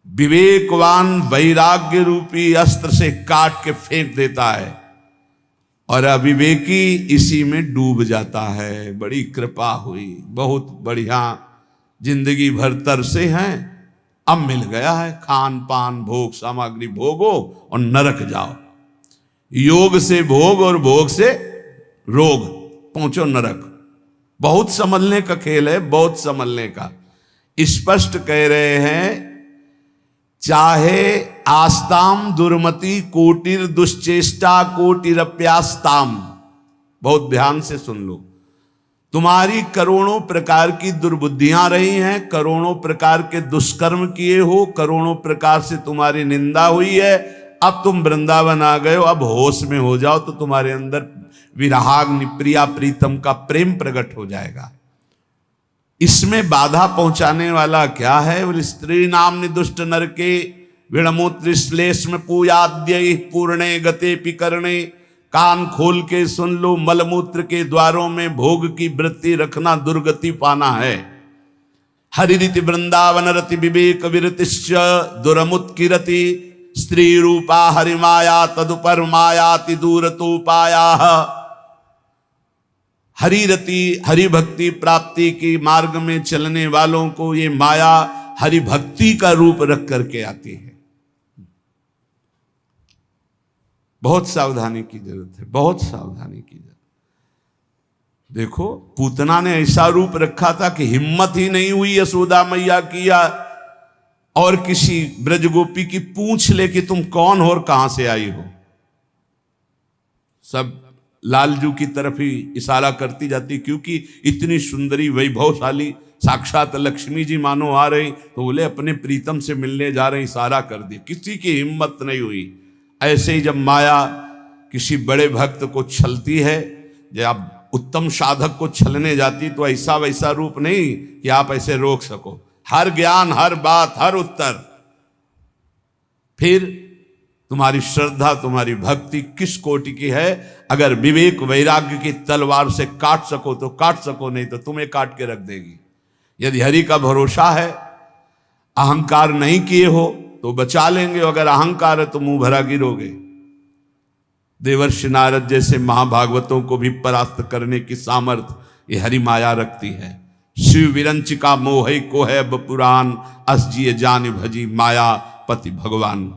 विवेकवान वैराग्य रूपी अस्त्र से काट के फेंक देता है और अविवेकी इसी में डूब जाता है। बड़ी कृपा हुई, बहुत बढ़िया, जिंदगी भर तरसे हैं, अब मिल गया है खान पान भोग सामग्री, भोगो और नरक जाओ। योग से भोग और भोग से रोग, पहुंचो नरक। बहुत संभलने का खेल है, बहुत संभलने का। स्पष्ट कह रहे हैं, चाहे आस्ताम दुर्मति कोटिर दुश्चेष्टा कोटिरप्यास्ताम। बहुत ध्यान से सुन लो। तुम्हारी करोड़ों प्रकार की दुर्बुद्धियां रही हैं, करोड़ों प्रकार के दुष्कर्म किए हो, करोड़ों प्रकार से तुम्हारी निंदा हुई है। अब तुम वृंदावन आ गए हो, अब होश में हो जाओ तो तुम्हारे अंदर विराग प्रिया प्रीतम का प्रेम प्रकट हो जाएगा। इसमें बाधा पहुंचाने वाला क्या है? बोले स्त्री नाम दुष्ट नर के विणमूत्र श्लेष्म पूयाद्य पूर्णे गते पिकरणे। कान खोल के सुन लो, मलमूत्र के द्वारों में भोग की वृत्ति रखना दुर्गति पाना है। हरिरीति वृंदावन रति विवेक विरतिश्च दुरमुत्किरति। स्त्री रूपा हरिमाया तदुपर मायाति दूरतोपाया। हरिरति हरि भक्ति प्राप्ति की मार्ग में चलने वालों को ये माया हरि भक्ति का रूप रख करके आती है। बहुत सावधानी की जरूरत है, बहुत सावधानी की जरूरत। देखो, पूतना ने ऐसा रूप रखा था कि हिम्मत ही नहीं हुई यशोदा मैया की या और किसी ब्रजगोपी की पूछ ले कि तुम कौन हो और कहां से आई हो। सब लालजू की तरफ ही इशारा करती जाती, क्योंकि इतनी सुंदरी वैभवशाली साक्षात लक्ष्मी जी मानो आ रही, तो बोले अपने प्रीतम से मिलने जा रहे, इशारा कर दी। किसी की हिम्मत नहीं हुई। ऐसे ही जब माया किसी बड़े भक्त को छलती है, जब उत्तम साधक को छलने जाती, तो ऐसा वैसा रूप नहीं कि आप ऐसे रोक सको। हर ज्ञान, हर बात, हर उत्तर। फिर तुम्हारी श्रद्धा, तुम्हारी भक्ति किस कोटि की है? अगर विवेक वैराग्य की तलवार से काट सको तो काट सको, नहीं तो तुम्हें काट के रख देगी। यदि हरि का भरोसा है, अहंकार नहीं किए हो तो बचा लेंगे, अगर अहंकार है तो मुंह भरा गिरोगे। देवर्षि नारद जैसे महाभागवतों को भी परास्त करने की सामर्थ्य ये हरि माया रखती है। शिव विरंचिका मोह को है बपुरान, असजिय जान भजी माया पति भगवान।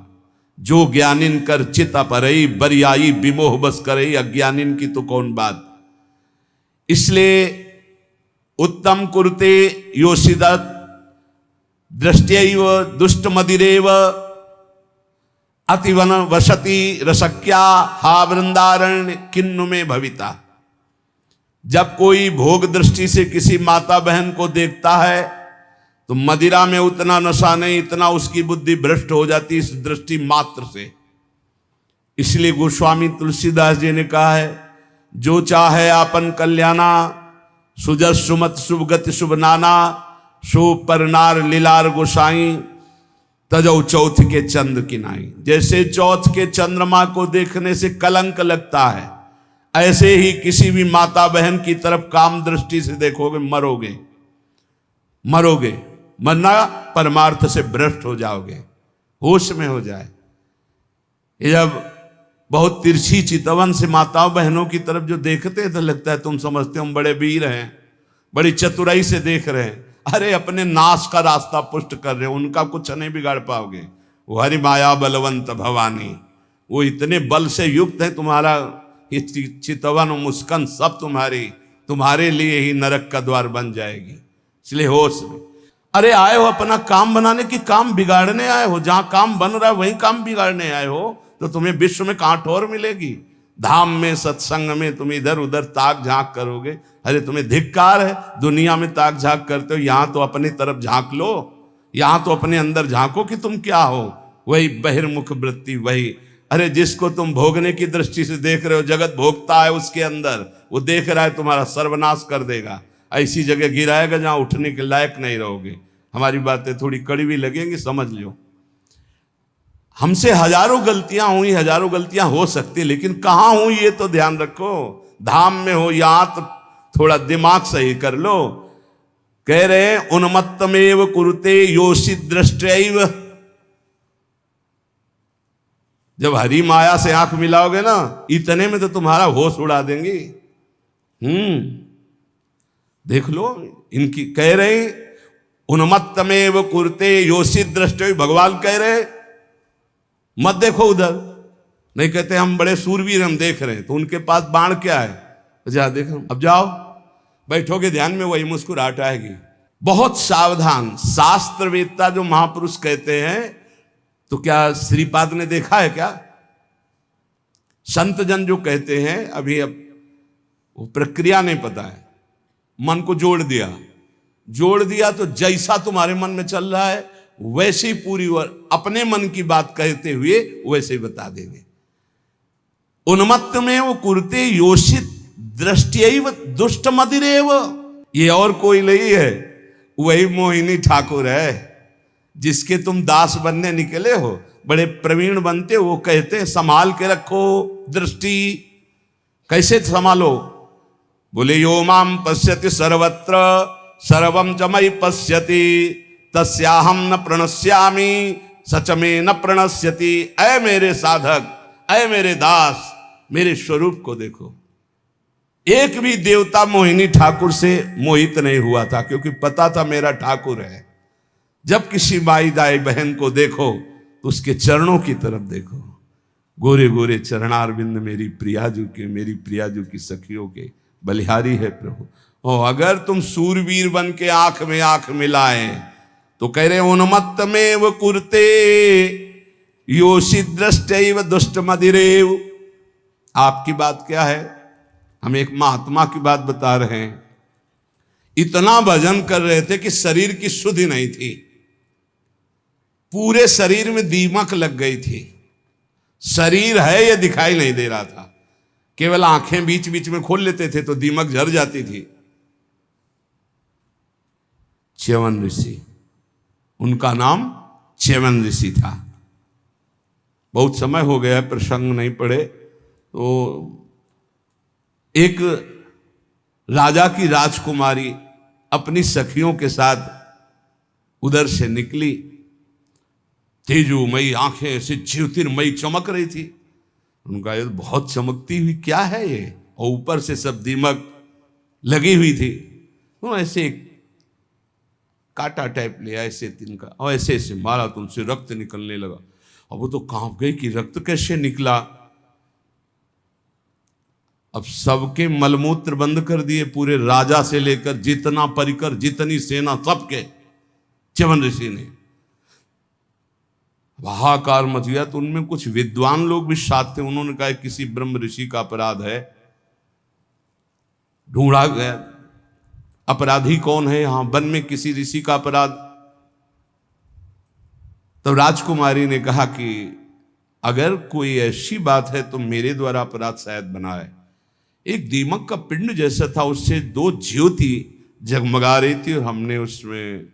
जो ज्ञानिन कर चित अपरई, बरियाई विमोह बस करई, अज्ञानिन की तो कौन बात। इसलिए उत्तम कुरुते योषिदत दृष्टैव दुष्ट मदिरेव अतिवन वसति रसक्या हा वृंदारण्य किन्नु में भविता। जब कोई भोग दृष्टि से किसी माता बहन को देखता है तो मदिरा में उतना नशा नहीं, इतना उसकी बुद्धि भ्रष्ट हो जाती इस दृष्टि मात्र से। इसलिए गोस्वामी तुलसीदास जी ने कहा है, जो चाहे आपन कल्याणा सुजस सुमत शुभ गति शुभ नाना, सो परनार लीलार गोसाई तजौ चौथ के चंद्र की नाई। जैसे चौथ के चंद्रमा को देखने से कलंक लगता है, ऐसे ही किसी भी माता बहन की तरफ काम दृष्टि से देखोगे मरोगे, मरोगे। मरना परमार्थ से भ्रष्ट हो जाओगे, होश में हो जाए। ये जब बहुत तिरछी चितवन से माताओं बहनों की तरफ जो देखते हैं तो लगता है तुम समझते हो हम बड़े वीर हैं, बड़ी चतुराई से देख रहे हैं, अरे अपने नाश का रास्ता पुष्ट कर रहे हो, उनका कुछ नहीं बिगाड़ पाओगे। वो हरि माया बलवंत भवानी, वो इतने बल से युक्त है, तुम्हारा चितवन मुस्कान सब तुम्हारे लिए ही नरक का द्वार बन जाएगी। इसलिए होश में, अरे आए हो अपना काम बनाने की, काम बिगाड़ने आए हो? जहां काम बन रहा है वहीं काम बिगाड़ने आए हो तो तुम्हें विश्व में कहां ठोर मिलेगी? धाम में सत्संग में तुम इधर उधर ताक झांक करोगे। अरे तुम्हें धिक्कार है, दुनिया में ताक झांक करते हो, यहां तो अपनी तरफ झांक लो, यहां तो अपने अंदर झांको कि तुम क्या हो। वही बहिर्मुख वृत्ति, वही अरे जिसको तुम भोगने की दृष्टि से देख रहे हो, जगत भोगता है उसके अंदर, वो देख रहा है तुम्हारा सर्वनाश कर देगा, ऐसी जगह गिराएगा जहां उठने के लायक नहीं रहोगे। हमारी बातें थोड़ी कड़वी लगेंगी, समझ लो। हमसे हजारों गलतियां हुई, हजारों गलतियां हो सकती, लेकिन कहां हुई ये तो ध्यान रखो। धाम में हो यहां तो थोड़ा दिमाग सही कर लो। कह रहे उन्मत्तमेव कुरुते योषि दृष्टैव। जब हरि माया से आंख मिलाओगे ना, इतने में तो तुम्हारा होश उड़ा देंगे। देख लो इनकी, कह रहे उन्मत्तमेव कुरुते योषि दृष्टैव। भगवान कह रहे मत देखो उधर, नहीं कहते हम बड़े सूरवीर हम देख रहे हैं, तो उनके पास बाण क्या है, जा देखो। अब जाओ बैठोगे ध्यान में, वही मुस्कुराहट आएगी। बहुत सावधान। शास्त्रवेत्ता जो महापुरुष कहते हैं, तो क्या श्रीपाद ने देखा है क्या? संत जन जो कहते हैं, अभी अब वो प्रक्रिया नहीं पता है, मन को जोड़ दिया तो जैसा तुम्हारे मन में चल रहा है वैसे ही पूरी और अपने मन की बात कहते हुए वैसे ही बता देंगे। उन्मत्त में वो कुरते योषित दृष्टियैव दुष्ट मदिरेव। ये और कोई नहीं है, वही मोहिनी ठाकुर है जिसके तुम दास बनने निकले हो, बड़े प्रवीण बनते हो। वो कहते हैं संभाल के रखो दृष्टि। कैसे संभालो? बोले यो माम पश्यति सर्वत्र सर्वम च मयि पश्यति तस्याहम न प्रणश्यामि सच में न प्रणश्यति। ऐ मेरे साधक, ऐ मेरे दास, मेरे स्वरूप को देखो। एक भी देवता मोहिनी ठाकुर से मोहित नहीं हुआ था, क्योंकि पता था मेरा ठाकुर है। जब किसी माई दाई बहन को देखो तो उसके चरणों की तरफ देखो। गोरे गोरे चरणारविंद मेरी प्रियाजू की सखियों के बलिहारी है प्रभु। और अगर तुम सूरवीर बन के आंख में आंख मिलाए तो कह रहे उन्मत्त में वो कुरते योषि दृष्टैव दुष्ट मदिरेव। आपकी बात क्या है? हम एक महात्मा की बात बता रहे हैं। इतना भजन कर रहे थे कि शरीर की शुद्धि नहीं थी, पूरे शरीर में दीमक लग गई थी। शरीर है ये दिखाई नहीं दे रहा था, केवल आंखें बीच बीच में खोल लेते थे तो दीमक झड़ जाती थी। च्यवन ऋषि, उनका नाम च्यवन ऋषि था। बहुत समय हो गया, प्रसंग नहीं पढ़े। तो एक राजा की राजकुमारी अपनी सखियों के साथ उधर से निकली। तेजोमयी आंखें ऐसे ज्योतिर्मयी चमक रही थी। उनका ये बहुत चमकती हुई क्या है ये, और ऊपर से सब दीमक लगी हुई थी। तो ऐसे कांटा टाइप लिया ऐसे तिनका, और ऐसे ऐसे मारा तो उनसे रक्त निकलने लगा। अब वो तो कांप गई कि रक्त कैसे निकला। अब सबके मलमूत्र बंद कर दिए, पूरे राजा से लेकर जितना परिकर जितनी सेना सबके। च्यवन ऋषि ने हाहाकार मच गया। तो उनमें कुछ विद्वान लोग भी साथ थे। उन्होंने कहा किसी ब्रह्म ऋषि का अपराध है। ढूंढा गया अपराधी कौन है, यहां वन में किसी ऋषि का अपराध। तो राजकुमारी ने कहा कि अगर कोई ऐसी बात है तो मेरे द्वारा अपराध शायद बना है। एक दीमक का पिंड जैसा था, उससे दो ज्योति जगमगा रही थी और हमने उसमें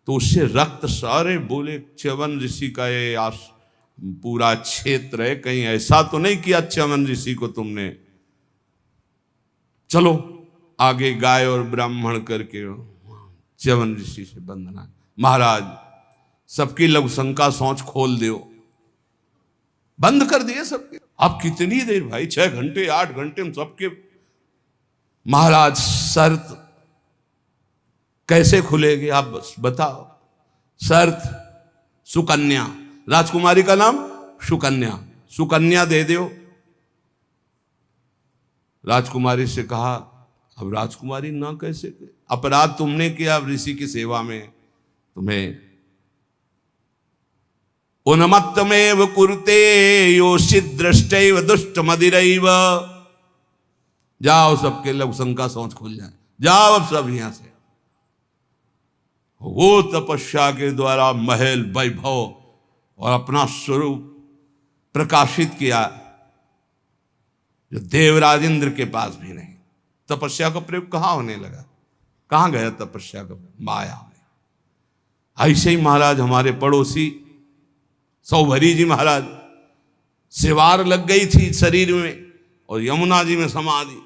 तो उससे रक्त सारे। बोले च्यवन ऋषि का ये पूरा क्षेत्र है, कहीं ऐसा तो नहीं किया च्यवन ऋषि को तुमने? चलो आगे गाय और ब्राह्मण करके च्यवन ऋषि से वंदना। महाराज सबकी लघुशंका सोच खोल दो। बंद कर दिए सबके। अब कितनी देर भाई, 6 घंटे 8 घंटे हम सबके। महाराज शर्त कैसे खुलेगी आप बस बताओ। शर्त सुकन्या, राजकुमारी का नाम सुकन्या, सुकन्या दे दो। राजकुमारी से कहा अब राजकुमारी ना कैसे, अपराध तुमने किया ऋषि की सेवा में, तुम्हें उन्मत्तमेव कुरुते योषित दृष्टैव दुष्ट मदिरैव। जाओ सबके लोग शंका सोच खुल जाए, जाओ अब सब यहां से। वो तपस्या के द्वारा महल वैभव और अपना स्वरूप प्रकाशित किया जो देवराज इंद्र के पास भी नहीं। तपस्या का प्रयोग कहां होने लगा, कहां गया तपस्या का, माया में। ऐसे ही महाराज हमारे पड़ोसी सौभरी जी महाराज, सिवार लग गई थी शरीर में और यमुना जी में समाधि।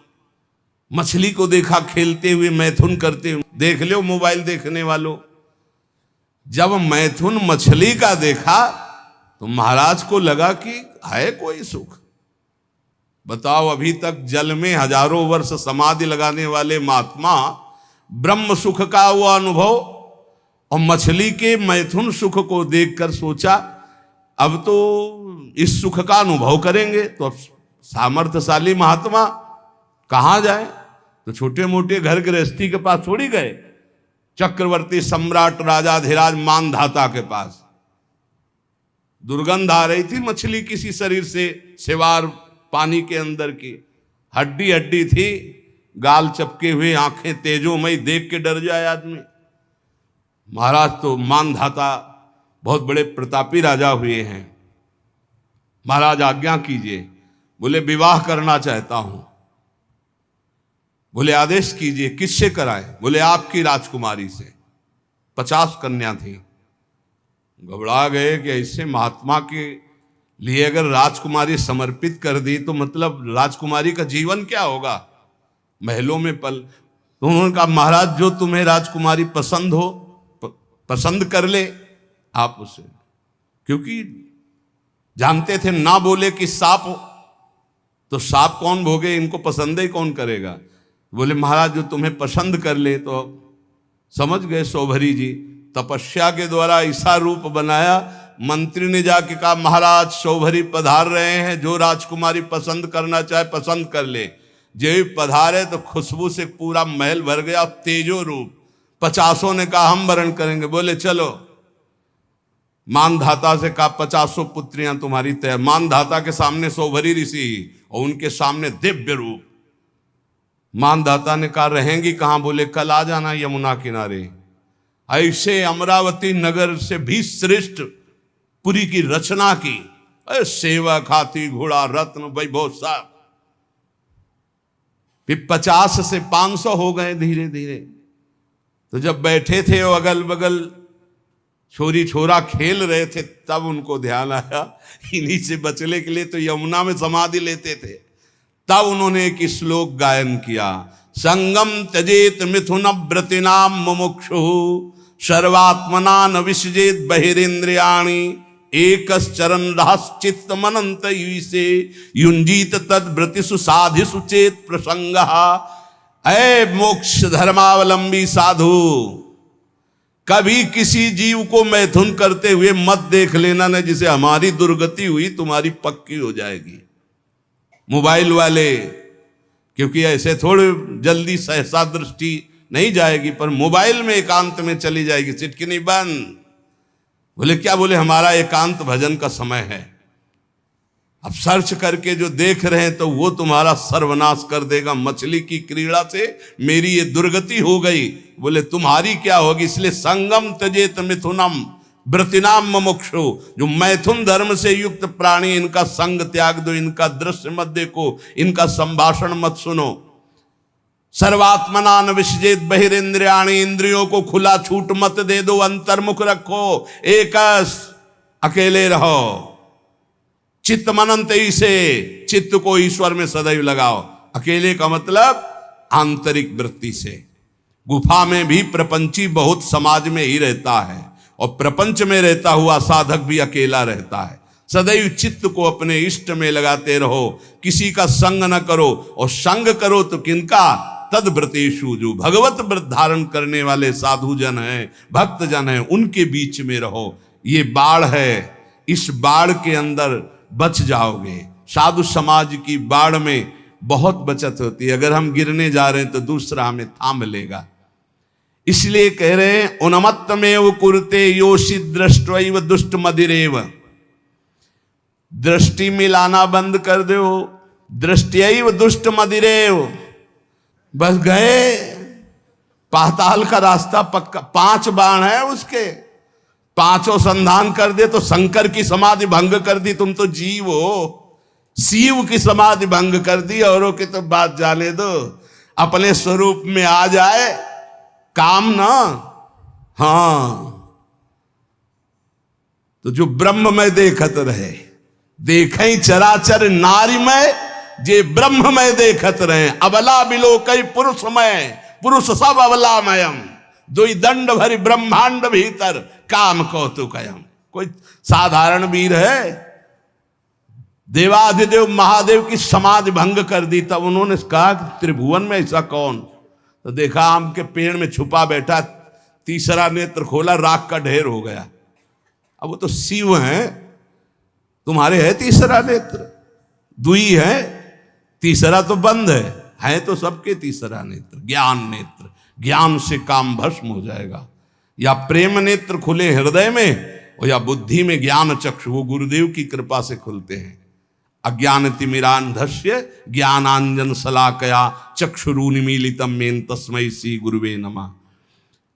मछली को देखा खेलते हुए, मैथुन करते हुए, देख लो मोबाइल देखने वालों। जब मैथुन मछली का देखा तो महाराज को लगा कि है कोई सुख। बताओ, अभी तक जल में हजारों वर्ष समाधि लगाने वाले महात्मा ब्रह्म सुख का वो अनुभव और मछली के मैथुन सुख को देखकर सोचा अब तो इस सुख का अनुभव करेंगे। तो अब सामर्थ्यशाली महात्मा कहां जाए, तो छोटे मोटे घर गृहस्थी के पास थोड़ी गए, चक्रवर्ती सम्राट राजाधिराज मानधाता के पास। दुर्गंध आ रही थी मछली किसी शरीर से, सिवार पानी के अंदर की, हड्डी हड्डी थी, गाल चपके हुए, आंखें तेजोमयी, देख के डर जाए आदमी। महाराज तो मानधाता बहुत बड़े प्रतापी राजा हुए हैं। महाराज आज्ञा कीजिए। बोले विवाह करना चाहता हूं। बोले आदेश कीजिए, किससे कराए? बोले आपकी राजकुमारी से। 50 कन्या थी। घबरा गए कि ऐसे महात्मा के लिए अगर राजकुमारी समर्पित कर दी तो मतलब राजकुमारी का जीवन क्या होगा, महलों में पल। तो उन्होंने कहा महाराज जो तुम्हें राजकुमारी पसंद हो पसंद कर ले आप उसे, क्योंकि जानते थे ना बोले कि सांप तो सांप कौन भोगे, इनको पसंद ही कौन करेगा। बोले महाराज जो तुम्हें पसंद कर ले। तो समझ गए सौभरी जी, तपस्या के द्वारा ऐसा रूप बनाया। मंत्री ने जाके कहा महाराज सौभरी पधार रहे हैं, जो राजकुमारी पसंद करना चाहे पसंद कर ले। जो पधारे तो खुशबू से पूरा महल भर गया, तेजो रूप। 50 ने कहा हम वरण करेंगे। बोले चलो। मानधाता से कहा 50 पुत्रियां तुम्हारी तय। मानधाता के सामने सौभरी ऋषि और उनके सामने दिव्य रूप। मानधाता ने कहा रहेंगी कहां? बोले कल आ जाना यमुना किनारे। ऐसे अमरावती नगर से भी श्रेष्ठ पुरी की रचना की। सेवा खाती घोड़ा रत्न वैभव सब। फिर 50 से 500 हो गए धीरे धीरे। तो जब बैठे थे वो अगल बगल छोरी छोरा खेल रहे थे, तब उनको ध्यान आया इन्हीं से बचने के लिए तो यमुना में समाधि लेते थे। तब उन्होंने एक श्लोक गायन किया, संगम त्यजेत मिथुन व्रतिनाम मुमुक्षु सर्वात्मना न विसजेत बहिरेन्द्रियाणि एकश्चरण रहश्चित्त मनंत से युंजीत तद व्रतिषु साधिषु चेत प्रसंग। ऐ मोक्ष धर्मावलंबी साधु, कभी किसी जीव को मैथुन करते हुए मत देख लेना न, जिसे हमारी दुर्गति हुई तुम्हारी पक्की हो जाएगी। मोबाइल वाले, क्योंकि ऐसे थोड़े जल्दी सहसा दृष्टि नहीं जाएगी, पर मोबाइल में एकांत में चली जाएगी, चिटकिनी बंद। बोले क्या? बोले हमारा एकांत भजन का समय है। अब सर्च करके जो देख रहे हैं तो वो तुम्हारा सर्वनाश कर देगा। मछली की क्रीड़ा से मेरी ये दुर्गति हो गई। बोले तुम्हारी क्या होगी? इसलिए संगम त्यजेत मिथुनम व्रतिनाम मुमुक्षु, जो मैथुन धर्म से युक्त प्राणी, इनका संग त्याग दो, इनका दृश्य मत देखो, इनका संभाषण मत सुनो। सर्वात्मना न विसजेत बहिरेन्द्रियाणि, इंद्रियों को खुला छूट मत दे दो, अंतर्मुख रखो, एकस अकेले रहो। चित्त मनंत से, चित्त को ईश्वर में सदैव लगाओ। अकेले का मतलब आंतरिक वृत्ति से। गुफा में भी प्रपंची बहुत समाज में ही रहता है, और प्रपंच में रहता हुआ साधक भी अकेला रहता है। सदैव चित्त को अपने इष्ट में लगाते रहो, किसी का संग न करो, और संग करो तो किनका? तद्व्रतेषु, जो भगवत व्रत धारण करने वाले साधु जन हैं, भक्त जन हैं, उनके बीच में रहो। ये बाढ़ है, इस बाढ़ के अंदर बच जाओगे। साधु समाज की बाढ़ में बहुत बचत होती है। अगर हम गिरने जा रहे हैं तो दूसरा हमें थाम लेगा। इसलिए कह रहे हैं उन्मत्तमेव कुरुते योषि दृष्ट्वैव दुष्ट मदिरेव। दृष्टि मिलाना बंद कर दो, दृष्टियैव दुष्ट मदिरेव। बस गए, पाताल का रास्ता पक्का। 5 बाण है उसके, 5 संधान कर दे तो शंकर की समाधि भंग कर दी। तुम तो जीव हो, शिव की समाधि भंग कर दी। औरों की तो बात जाने दो, अपने स्वरूप में आ जाए काम ना। हाँ, तो जो ब्रह्म में देखत रहे, देखें चराचर नारी में, जे ब्रह्म में देखत रहे। अबला बिलो कई पुरुष में, पुरुष सब अबलामयम। दुई दंड भरी ब्रह्मांड भीतर, काम कौतुकयम। कोई साधारण वीर है? देवाधिदेव महादेव की समाधि भंग कर दी। तब उन्होंने कहा कि त्रिभुवन में ऐसा कौन? तो देखा आम के पेड़ में छुपा बैठा, तीसरा नेत्र खोला, राख का ढेर हो गया। अब वो तो शिव हैं, तुम्हारे है तीसरा नेत्र? दुई है, तीसरा तो बंद है तो सबके तीसरा नेत्र ज्ञान नेत्र। ज्ञान से काम भस्म हो जाएगा। या प्रेम नेत्र खुले हृदय में, और या बुद्धि में ज्ञान चक्षु, वो गुरुदेव की कृपा से खुलते हैं। अज्ञान तिमिरांधस्य ज्ञानांजन शलाकया चक्षुरुन्मीलितम मेन तस्मै श्री गुरुवे नमः।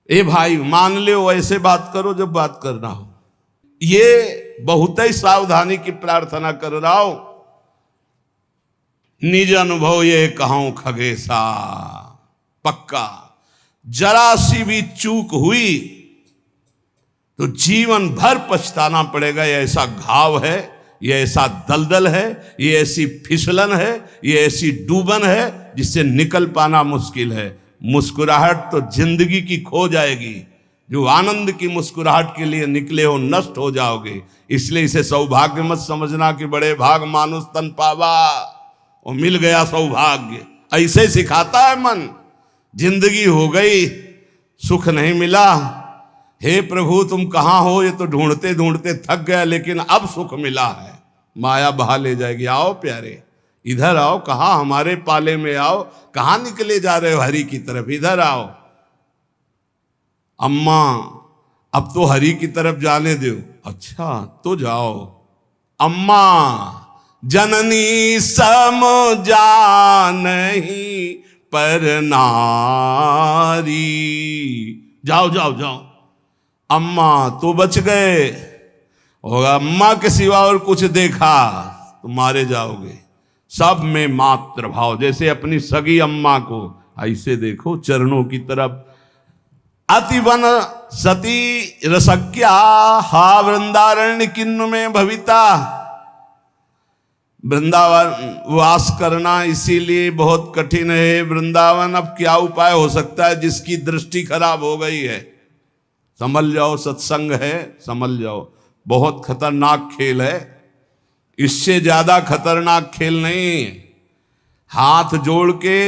ए भाई, मान लो ऐसे बात करो जब बात करना हो। ये बहुत ही सावधानी की प्रार्थना कर रहा हूं। निज अनुभव ये कहूं खगेशा, पक्का जरा सी भी चूक हुई तो जीवन भर पछताना पड़ेगा। ये ऐसा घाव है, ये ऐसा दलदल है, ये ऐसी फिसलन है, ये ऐसी डूबन है जिससे निकल पाना मुश्किल है। मुस्कुराहट तो जिंदगी की खो जाएगी। जो आनंद की मुस्कुराहट के लिए निकले हो, नष्ट हो जाओगे। इसलिए इसे सौभाग्य मत समझना कि बड़े भाग मानुष तन पावा, और मिल गया सौभाग्य। ऐसे सिखाता है मन। जिंदगी हो गई, सुख नहीं मिला, हे प्रभु तुम कहाँ हो? ये तो ढूंढते ढूंढते थक गया, लेकिन अब सुख मिला है। माया बहा ले जाएगी। आओ प्यारे, इधर आओ। कहाँ? हमारे पाले में आओ। कहाँ निकले जा रहे हो हरि की तरफ? इधर आओ। अम्मा अब तो हरि की तरफ जाने दो। अच्छा तो जाओ। अम्मा जननी सम जानही पर नारी। जाओ जाओ जाओ। अम्मा तो बच गए, और अम्मा के सिवा और कुछ देखा तो मारे जाओगे। सब में मात्र भाव, जैसे अपनी सगी अम्मा को ऐसे देखो चरणों की तरफ। अतिवन सती रसक्या हा वृंदारण्य किन्नु में भविता। वृंदावन वास करना इसीलिए बहुत कठिन है। वृंदावन अब क्या उपाय हो सकता है जिसकी दृष्टि खराब हो गई है? संभल जाओ, सत्संग है, संभल जाओ। बहुत खतरनाक खेल है, इससे ज्यादा खतरनाक खेल नहीं। हाथ जोड़ के,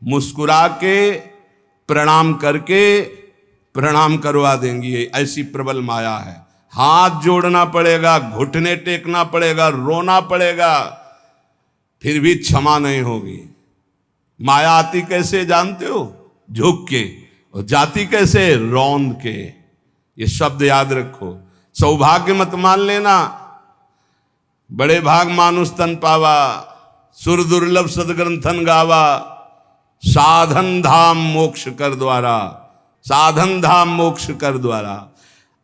मुस्कुरा के, प्रणाम करके प्रणाम करवा देंगी। ऐसी प्रबल माया है। हाथ जोड़ना पड़ेगा, घुटने टेकना पड़ेगा, रोना पड़ेगा, फिर भी क्षमा नहीं होगी। माया आती कैसे जानते हो? झुक के, और जाती कैसे? रौंद के। ये शब्द याद रखो। सौभाग्य मत मान लेना। बड़े भाग मानुष तन पावा, सुर दुर्लभ सदग्रंथन गावा। साधन धाम मोक्ष कर द्वारा, साधन धाम मोक्ष कर द्वारा।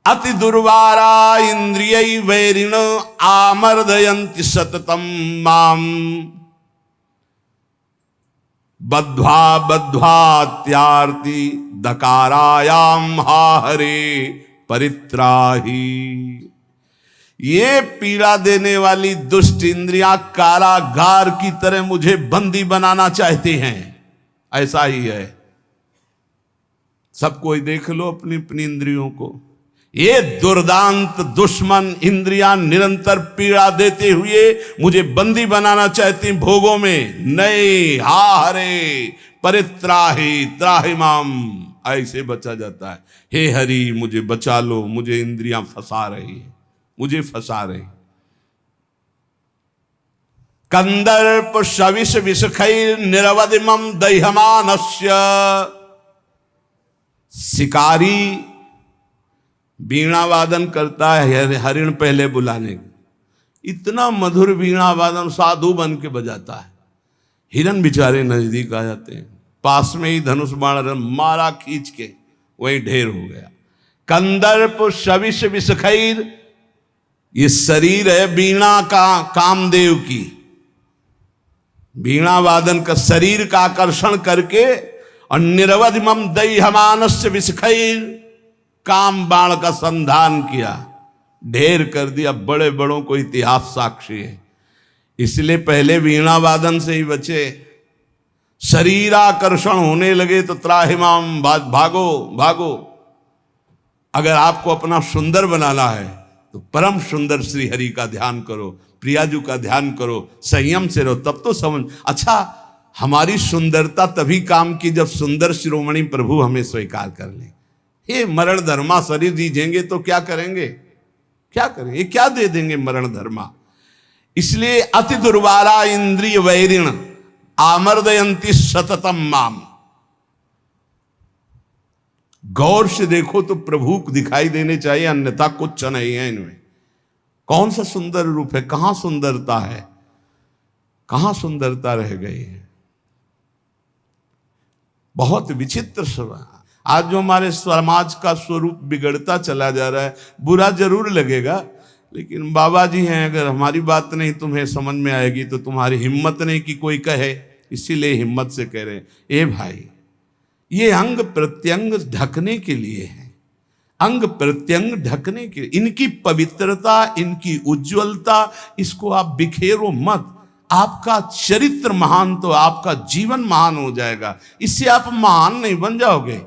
अति दुर्वारा इंद्रिय वैरिण आमर्दयन्ति सततम माम। बद्ध्वा बद्ध्वात्यार्ति दकारायाम हा हरे परित्राही। ये पीड़ा देने वाली दुष्ट इंद्रियां कारागार की तरह मुझे बंदी बनाना चाहते हैं। ऐसा ही है। सब कोई देख लो अपनी अपनी इंद्रियों को। ये दुर्दांत दुश्मन इंद्रियां निरंतर पीड़ा देते हुए मुझे बंदी बनाना चाहती भोगों में। नहीं, हा हरे परित्राहि त्राहि माम, ऐसे बचा जाता है। हे हरि मुझे बचा लो, मुझे इंद्रियां फंसा रही है, मुझे फंसा रही। कंदर्प शविष विषखैर निरवधिमम दह्यमानस्य, शिकारी वीणा वादन करता है हरिण पहले बुलाने, इतना मधुर वीणा वादन साधु बन के बजाता है। हिरन बेचारे नजदीक आ जाते हैं, पास में ही धनुष बाण मारा खींच के, वही ढेर हो गया। कंदर्प शविष विषखैर, ये शरीर है वीणा का, कामदेव की वीणा वादन का शरीर का आकर्षण करके, और निरवधिमम दह्यमानस्य विषखैर, काम बाण का संधान किया, ढेर कर दिया। बड़े बड़ों को इतिहास साक्षी है, इसलिए पहले वीणा वादन से ही बचे। शरीराकर्षण होने लगे तो त्राहिमाम, भागो भागो। अगर आपको अपना सुंदर बनाना है तो परम सुंदर श्री हरि का ध्यान करो, प्रियाजू का ध्यान करो, संयम से रहो, तब तो समझ। अच्छा, हमारी सुंदरता तभी काम की जब सुंदर शिरोमणि प्रभु हमें स्वीकार कर ले। ये मरण धर्मा शरीर दीजेंगे तो क्या करेंगे, क्या करेंगे, क्या दे देंगे मरण धर्मा। इसलिए अति दुर्वारा इंद्रिय वैरिण आमर्दयंती सततम माम। गौर से देखो तो प्रभु दिखाई देने चाहिए, अन्यथा कुछ नहीं है इनमें। कौन सा सुंदर रूप है, कहां सुंदरता है, कहां सुंदरता रह गई है। बहुत विचित्र स्वभाव। आज जो हमारे समाज का स्वरूप बिगड़ता चला जा रहा है, बुरा जरूर लगेगा, लेकिन बाबा जी हैं, अगर हमारी बात नहीं तुम्हें समझ में आएगी तो तुम्हारी हिम्मत नहीं कि कोई कहे, इसीलिए हिम्मत से कह रहे हैं। ए भाई, ये अंग प्रत्यंग ढकने के लिए है, अंग प्रत्यंग ढकने के, इनकी पवित्रता, इनकी उज्जवलता, इसको आप बिखेरो मत। आपका चरित्र महान तो आपका जीवन महान हो जाएगा। इससे आप महान नहीं बन जाओगे,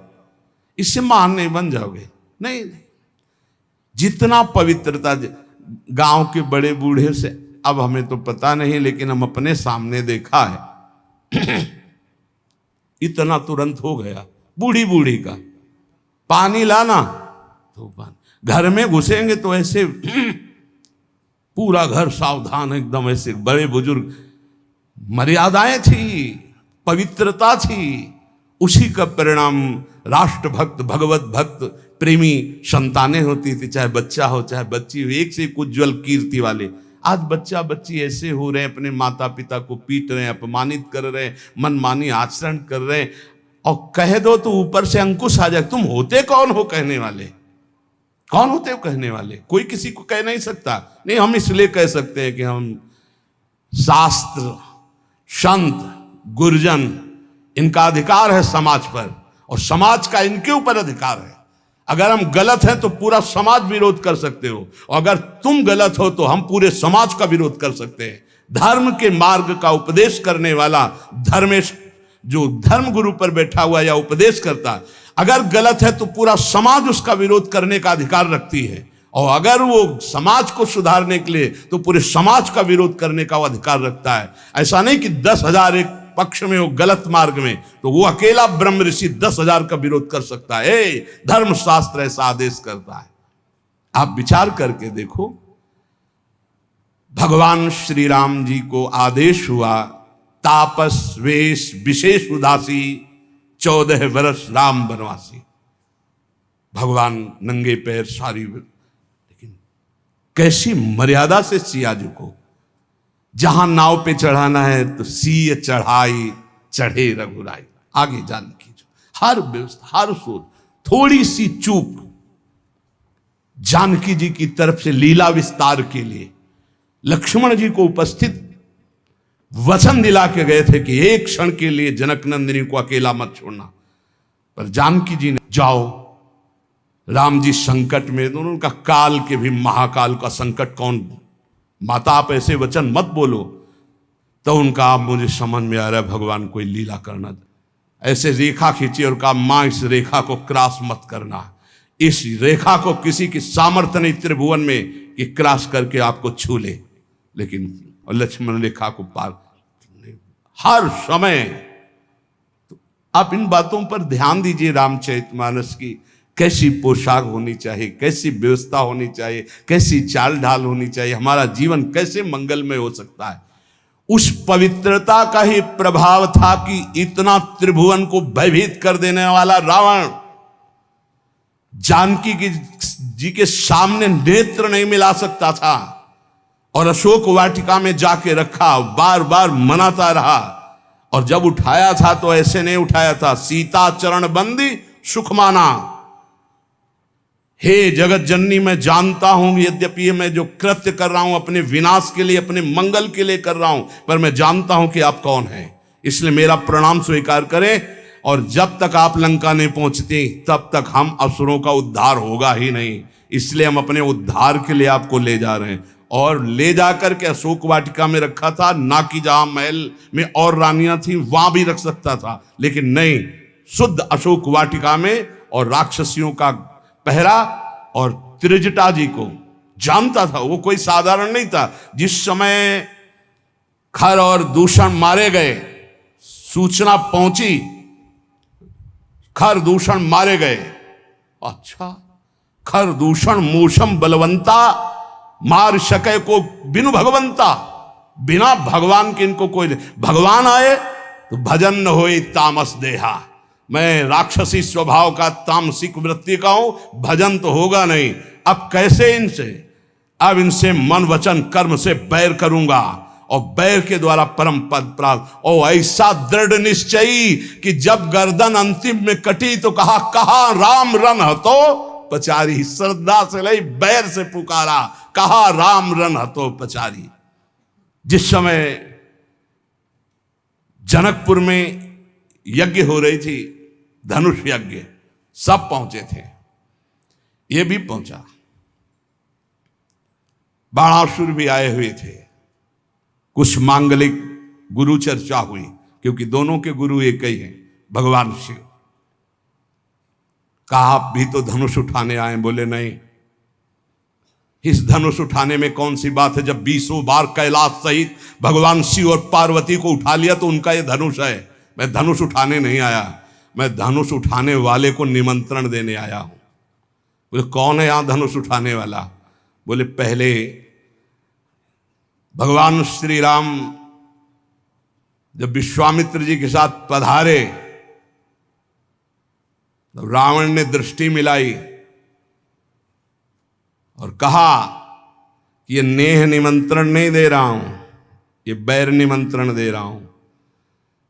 इससे महान नहीं बन जाओगे, नहीं नहीं। जितना पवित्रता, गांव के बड़े बूढ़े से, अब हमें तो पता नहीं, लेकिन हम अपने सामने देखा है इतना तुरंत हो गया। बूढ़ी बूढ़ी का पानी लाना तो पानी, घर में घुसेंगे तो ऐसे पूरा घर सावधान एकदम, ऐसे बड़े बुजुर्ग। मर्यादाएं थी, पवित्रता थी, उसी का परिणाम राष्ट्र भक्त, भगवत भक्त, प्रेमी संतानें होती थी, चाहे बच्चा हो चाहे बच्ची हो, एक से एक उज्जवल कीर्ति वाले। आज बच्चा बच्ची ऐसे हो रहे हैं, अपने माता पिता को पीट रहे हैं, अपमानित कर रहे हैं, मनमानी आचरण कर रहे हैं, और कह दो तो ऊपर से अंकुश आ जाए। तुम होते कौन हो कहने वाले, कौन होते हो कहने वाले? कोई किसी को कह नहीं सकता। नहीं, हम इसलिए कह सकते हैं कि हम शास्त्र, संत, गुरुजन, इनका अधिकार है समाज पर, और समाज का इनके ऊपर अधिकार है। अगर हम गलत हैं तो पूरा समाज विरोध कर सकते हो, और अगर तुम गलत हो तो हम पूरे समाज का विरोध कर सकते हैं। धर्म के मार्ग का उपदेश करने वाला धर्मेश, जो धर्म गुरु पर बैठा हुआ या उपदेश करता, अगर गलत है तो पूरा समाज उसका विरोध करने का अधिकार रखती है, और अगर वो समाज को सुधारने के लिए तो पूरे समाज का विरोध करने का वो अधिकार रखता है। ऐसा नहीं कि 10,000 एक पक्ष में हो गलत मार्ग में, तो वो अकेला ब्रह्म ऋषि 10,000 का विरोध कर सकता है। धर्म शास्त्र ऐसा आदेश करता है। आप विचार करके देखो, भगवान श्री राम जी को आदेश हुआ, तापस वेश विशेष उदासी 14 वर्ष राम वनवासी। भगवान नंगे पैर सारी, लेकिन कैसी मर्यादा से सियाजू को, जहां नाव पे चढ़ाना है तो सीय चढ़ाई चढ़े रघुराई, आगे जानकी जो हर व्यवस्था, हर सोच, थोड़ी सी चूक जानकी जी की तरफ से लीला विस्तार के लिए लक्ष्मण जी को उपस्थित वचन दिला के गए थे कि एक क्षण के लिए जनक नंदिनी को अकेला मत छोड़ना, पर जानकी जी ने जाओ, राम जी संकट में, दोनों उनका काल के भी महाकाल का संकट कौन, माता आप ऐसे वचन मत बोलो। तो उनका, आप मुझे समझ में आ रहा है भगवान कोई लीला करना, ऐसे रेखा खींची और कहा मां इस रेखा को क्रॉस मत करना, इस रेखा को किसी की सामर्थ्य नहीं त्रिभुवन में कि क्रॉस करके आपको छू ले। लेकिन और लक्ष्मण रेखा को पार, हर समय आप इन बातों पर ध्यान दीजिए। रामचरितमानस की कैसी पोशाक होनी चाहिए, कैसी व्यवस्था होनी चाहिए, कैसी चाल ढाल होनी चाहिए, हमारा जीवन कैसे मंगलमय हो सकता है। उस पवित्रता का ही प्रभाव था कि इतना त्रिभुवन को भयभीत कर देने वाला रावण जानकी जी के सामने नेत्र नहीं मिला सकता था और अशोक वाटिका में जाके रखा, बार बार मनाता रहा। और जब उठाया था तो ऐसे नहीं उठाया था, सीता चरण बंदी सुख माना। हे जगत जननी, मैं जानता हूं यद्यपि मैं जो कृत्य कर रहा हूं अपने विनाश के लिए, अपने मंगल के लिए कर रहा हूं, पर मैं जानता हूं कि आप कौन हैं, इसलिए मेरा प्रणाम स्वीकार करें। और जब तक आप लंका नहीं पहुंचते तब तक हम असुरों का उद्धार होगा ही नहीं, इसलिए हम अपने उद्धार के लिए आपको ले जा रहे हैं। और ले जाकर के अशोक वाटिका में रखा था, ना कि जहां महल में और रानियां थी वहां भी रख सकता था, लेकिन नहीं, शुद्ध अशोक वाटिका में। और राक्षसियों का पहरा, और त्रिजटा जी को जानता था, वो कोई साधारण नहीं था। जिस समय खर और दूषण मारे गए, सूचना पहुंची खर दूषण मारे गए, अच्छा, खर दूषण मूषम बलवंता मार सके को बिनु भगवंता, बिना भगवान के इनको कोई नहीं। भगवान आए तो भजन न होए तामस देहा, मैं राक्षसी स्वभाव का तामसिक वृत्ति का हूं, भजन तो होगा नहीं। अब कैसे इनसे, अब इनसे मन वचन कर्म से बैर करूंगा और बैर के द्वारा परम पद प्राप्त। और ऐसा दृढ़ निश्चयी कि जब गर्दन अंतिम में कटी तो कहा राम रन हतो पचारी, श्रद्धा से नहीं बैर से पुकारा, कहा राम रन हतो पचारी। जिस समय जनकपुर में यज्ञ हो रही थी, धनुष यज्ञ, सब पहुंचे थे, ये भी पहुंचा, बाणासुर भी आए हुए थे, कुछ मांगलिक गुरु चर्चा हुई, क्योंकि दोनों के गुरु एक ही हैं, भगवान शिव। कहा आप भी तो धनुष उठाने आए, बोले नहीं, इस धनुष उठाने में कौन सी बात है, जब 20 बार कैलाश सहित भगवान शिव और पार्वती को उठा लिया तो उनका ये धनुष है। मैं धनुष उठाने नहीं आया, मैं धनुष उठाने वाले को निमंत्रण देने आया हूं। बोले कौन है यहां धनुष उठाने वाला? बोले पहले भगवान श्री राम जब विश्वामित्र जी के साथ पधारे तो रावण ने दृष्टि मिलाई और कहा कि ये नेह निमंत्रण नहीं दे रहा हूं, ये बैर निमंत्रण दे रहा हूं।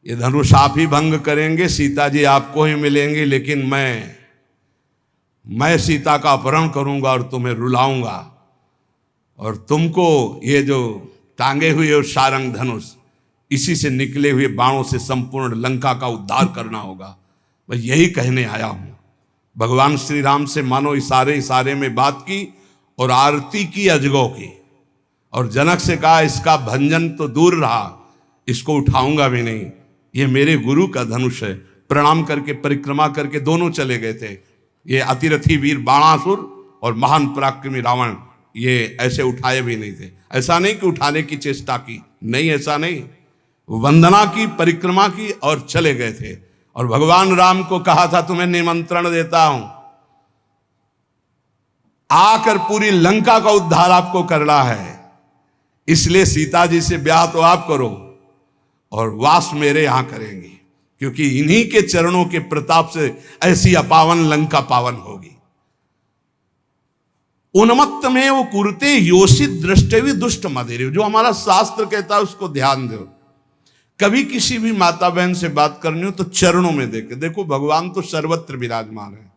ये धनुष आप ही भंग करेंगे, सीता जी आपको ही मिलेंगे, लेकिन मैं सीता का अपहरण करूंगा और तुम्हें रुलाऊंगा, और तुमको ये जो टांगे हुए और सारंग धनुष, इसी से निकले हुए बाणों से संपूर्ण लंका का उद्धार करना होगा। मैं यही कहने आया हूं। भगवान श्री राम से मानो इशारे में बात की और आरती की अजगों की, और जनक से कहा इसका भंजन तो दूर रहा, इसको उठाऊंगा भी नहीं, ये मेरे गुरु का धनुष है। प्रणाम करके परिक्रमा करके दोनों चले गए थे। ये अतिरथी वीर बाणासुर और महान पराक्रमी रावण, ये ऐसे उठाए भी नहीं थे। ऐसा नहीं कि उठाने की चेष्टा की, नहीं, ऐसा नहीं, वंदना की, परिक्रमा की और चले गए थे। और भगवान राम को कहा था तुम्हें निमंत्रण देता हूं, आकर पूरी लंका का उद्धार आपको करना है, इसलिए सीता जी से ब्याह तो आप करो और वास मेरे यहां करेंगे, क्योंकि इन्हीं के चरणों के प्रताप से ऐसी अपावन लंका पावन होगी। उन्मत्त में वो कुरते योषित दृष्टि दुष्ट मदेरे, जो हमारा शास्त्र कहता है उसको ध्यान दो। कभी किसी भी माता बहन से बात करनी हो तो चरणों में देखो, भगवान तो सर्वत्र विराजमान है।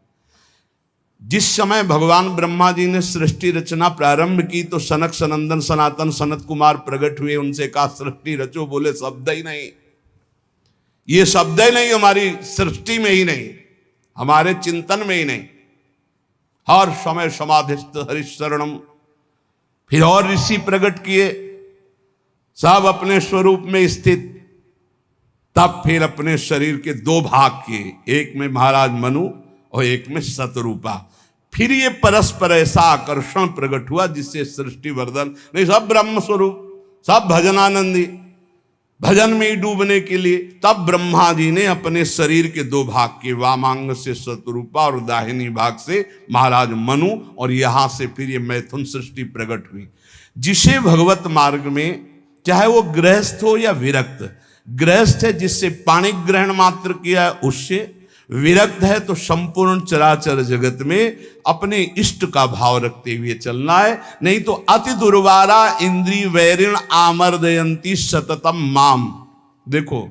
जिस समय भगवान ब्रह्मा जी ने सृष्टि रचना प्रारंभ की तो सनक सनंदन सनातन सनत कुमार प्रकट हुए, उनसे कहा सृष्टि रचो, बोले शब्द ही नहीं, ये शब्द ही नहीं, हमारी सृष्टि में ही नहीं, हमारे चिंतन में ही नहीं। हर समय समाधिस्थ हरिशरणम, फिर और ऋषि प्रकट किए, सब अपने स्वरूप में स्थित, तब फिर अपने शरीर के 2 भाग किए, एक में महाराज मनु और एक में शतरूपा। फिर ये परस्पर ऐसा आकर्षण प्रकट हुआ जिससे सृष्टि वर्धन नहीं, सब ब्रह्म स्वरूप, सब भजनानंदी। भजन में ही डूबने के लिए। तब ब्रह्मा जी ने अपने शरीर के दो भाग के, वामांग से शतरूपा और दाहिनी भाग से महाराज मनु, और यहां से फिर ये मैथुन सृष्टि प्रकट हुई। जिसे भगवत मार्ग में, चाहे वो गृहस्थ हो या विरक्त, गृहस्थ है जिससे पाणिक ग्रहण मात्र किया है उससे, विरक्त है तो संपूर्ण चराचर जगत में अपने इष्ट का भाव रखते हुए चलना है। नहीं तो अति दुर्वारा इंद्री वैरिण आमर्दयंती सततम माम। देखो,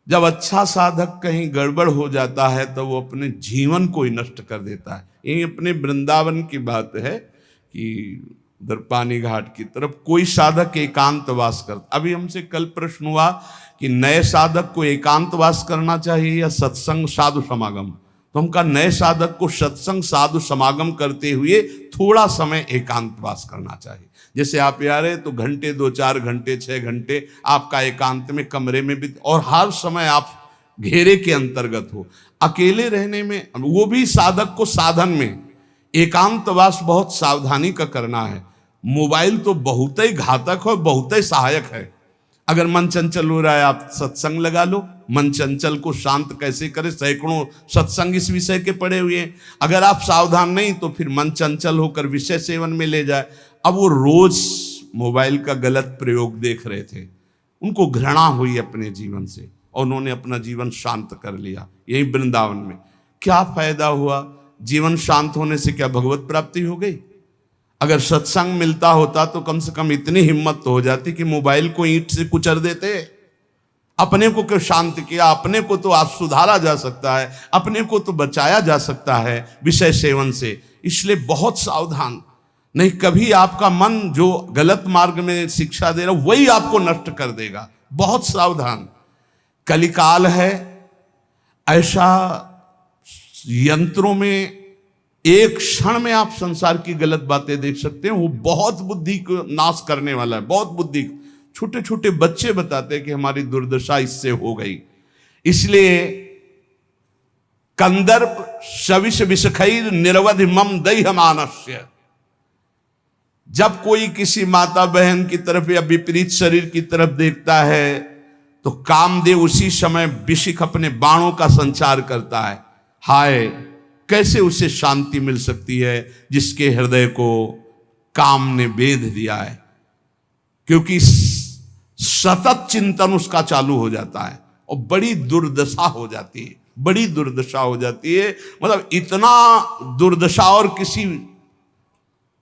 जब अच्छा साधक कहीं गड़बड़ हो जाता है तो वो अपने जीवन को ही नष्ट कर देता है। यही अपने वृंदावन की बात है कि उधर पानी घाट की तरफ कोई साधक एकांतवास करता। अभी हमसे कल प्रश्न हुआ कि नए साधक को एकांतवास करना चाहिए या सत्संग साधु समागम। तो हम कहा नए साधक को सत्संग साधु समागम करते हुए थोड़ा समय एकांतवास करना चाहिए। जैसे आप यार है तो घंटे 2-4 घंटे 6 घंटे आपका एकांत में कमरे में भी, और हर समय आप घेरे के अंतर्गत हो। अकेले रहने में, वो भी साधक को साधन में एकांतवास बहुत सावधानी का करना है। मोबाइल तो बहुत ही घातक है, बहुत ही सहायक है। अगर मन चंचल हो रहा है आप सत्संग लगा लो। मन चंचल को शांत कैसे करें, सैकड़ों सत्संग इस विषय के पड़े हुए हैं। अगर आप सावधान नहीं तो फिर मन चंचल होकर विषय सेवन में ले जाए। अब वो रोज मोबाइल का गलत प्रयोग देख रहे थे, उनको घृणा हुई अपने जीवन से और उन्होंने अपना जीवन शांत कर लिया। यही वृंदावन में क्या फायदा हुआ? जीवन शांत होने से क्या भगवत प्राप्ति हो गई? अगर सत्संग मिलता होता तो कम से कम इतनी हिम्मत तो हो जाती कि मोबाइल को ईंट से कुचल देते। अपने को क्यों शांत किया? अपने को तो आप सुधारा जा सकता है, अपने को तो बचाया जा सकता है विषय सेवन से। इसलिए बहुत सावधान, नहीं कभी आपका मन जो गलत मार्ग में शिक्षा दे रहा वही आपको नष्ट कर देगा। बहुत सावधान। कलिकाल है ऐसा, यंत्रों में एक क्षण में आप संसार की गलत बातें देख सकते हैं। वो बहुत बुद्धि को नाश करने वाला है, बहुत बुद्धि। छोटे छोटे बच्चे बताते हैं कि हमारी दुर्दशा इससे हो गई। इसलिए कंदर्प शविष विषखैर निरवधि मम दैह मानस्य। जब कोई किसी माता बहन की तरफ या विपरीत शरीर की तरफ देखता है तो कामदेव उसी समय विशिख अपने बाणों का संचार करता है। हाय, कैसे उसे शांति मिल सकती है जिसके हृदय को काम ने बेध दिया है? क्योंकि सतत चिंतन उसका चालू हो जाता है और बड़ी दुर्दशा हो जाती है, बड़ी दुर्दशा हो जाती है। मतलब इतना दुर्दशा और किसी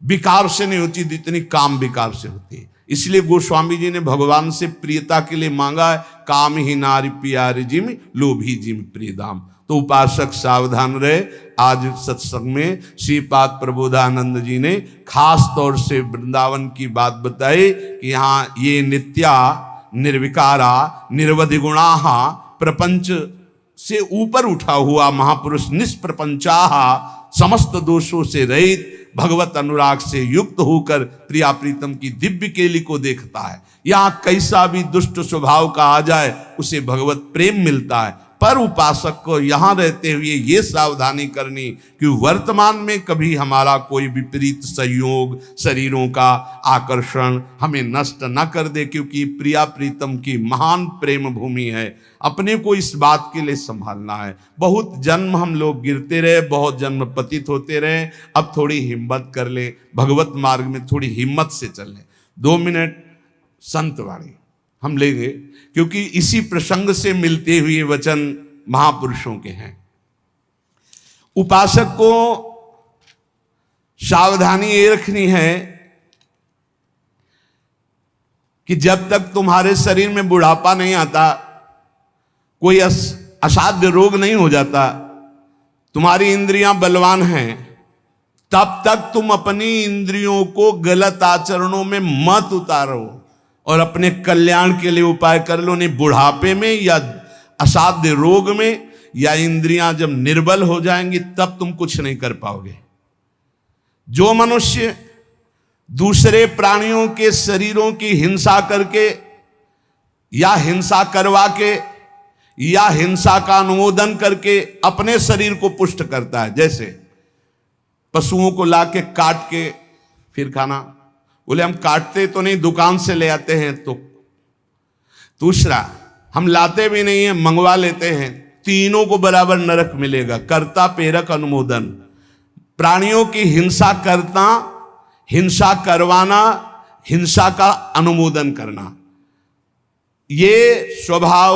विकार से नहीं होती जितनी काम विकार से होती है। इसलिए गोस्वामी जी ने भगवान से प्रियता के लिए मांगा है, काम ही नारी प्यारी जिम लोभी जिम प्रियदाम। तो उपासक सावधान रहे। आज सत्संग में श्रीपाद प्रबोधानंद जी ने खास तौर से वृंदावन की बात बताई कि यहाँ ये नित्या निर्विकारा निरवधि गुणाहा प्रपंच से ऊपर उठा हुआ महापुरुष निष्प्रपंचाहा समस्त दोषों से रहित भगवत अनुराग से युक्त होकर प्रिया प्रीतम की दिव्य केली को देखता है। यहाँ कैसा भी दुष्ट स्वभाव का आ जाए उसे भगवत प्रेम मिलता है। पर उपासक को यहाँ रहते हुए ये सावधानी करनी कि वर्तमान में कभी हमारा कोई विपरीत संयोग, शरीरों का आकर्षण हमें नष्ट न कर दे, क्योंकि प्रिया प्रीतम की महान प्रेम भूमि है। अपने को इस बात के लिए संभालना है। बहुत जन्म हम लोग गिरते रहे, बहुत जन्म पतित होते रहे। अब थोड़ी हिम्मत कर ले, भगवत मार्ग में थोड़ी हिम्मत से चल ले। 2 मिनट संतवाणी हम लेंगे, क्योंकि इसी प्रसंग से मिलते हुए वचन महापुरुषों के हैं। उपासक को सावधानी ये रखनी है कि जब तक तुम्हारे शरीर में बुढ़ापा नहीं आता, कोई असाध्य रोग नहीं हो जाता, तुम्हारी इंद्रियां बलवान हैं, तब तक तुम अपनी इंद्रियों को गलत आचरणों में मत उतारो और अपने कल्याण के लिए उपाय कर लो। नहीं बुढ़ापे में या असाध्य रोग में या इंद्रियां जब निर्बल हो जाएंगी तब तुम कुछ नहीं कर पाओगे। जो मनुष्य दूसरे प्राणियों के शरीरों की हिंसा करके या हिंसा करवा के या हिंसा का अनुमोदन करके अपने शरीर को पुष्ट करता है, जैसे पशुओं को लाके काट के फिर खाना, बोले हम काटते तो नहीं दुकान से ले आते हैं, दूसरा, हम लाते भी नहीं है, मंगवा लेते हैं, तीनों को बराबर नरक मिलेगा। कर्ता प्रेरक अनुमोदन, प्राणियों की हिंसा करना, हिंसा करवाना, हिंसा का अनुमोदन करना, ये स्वभाव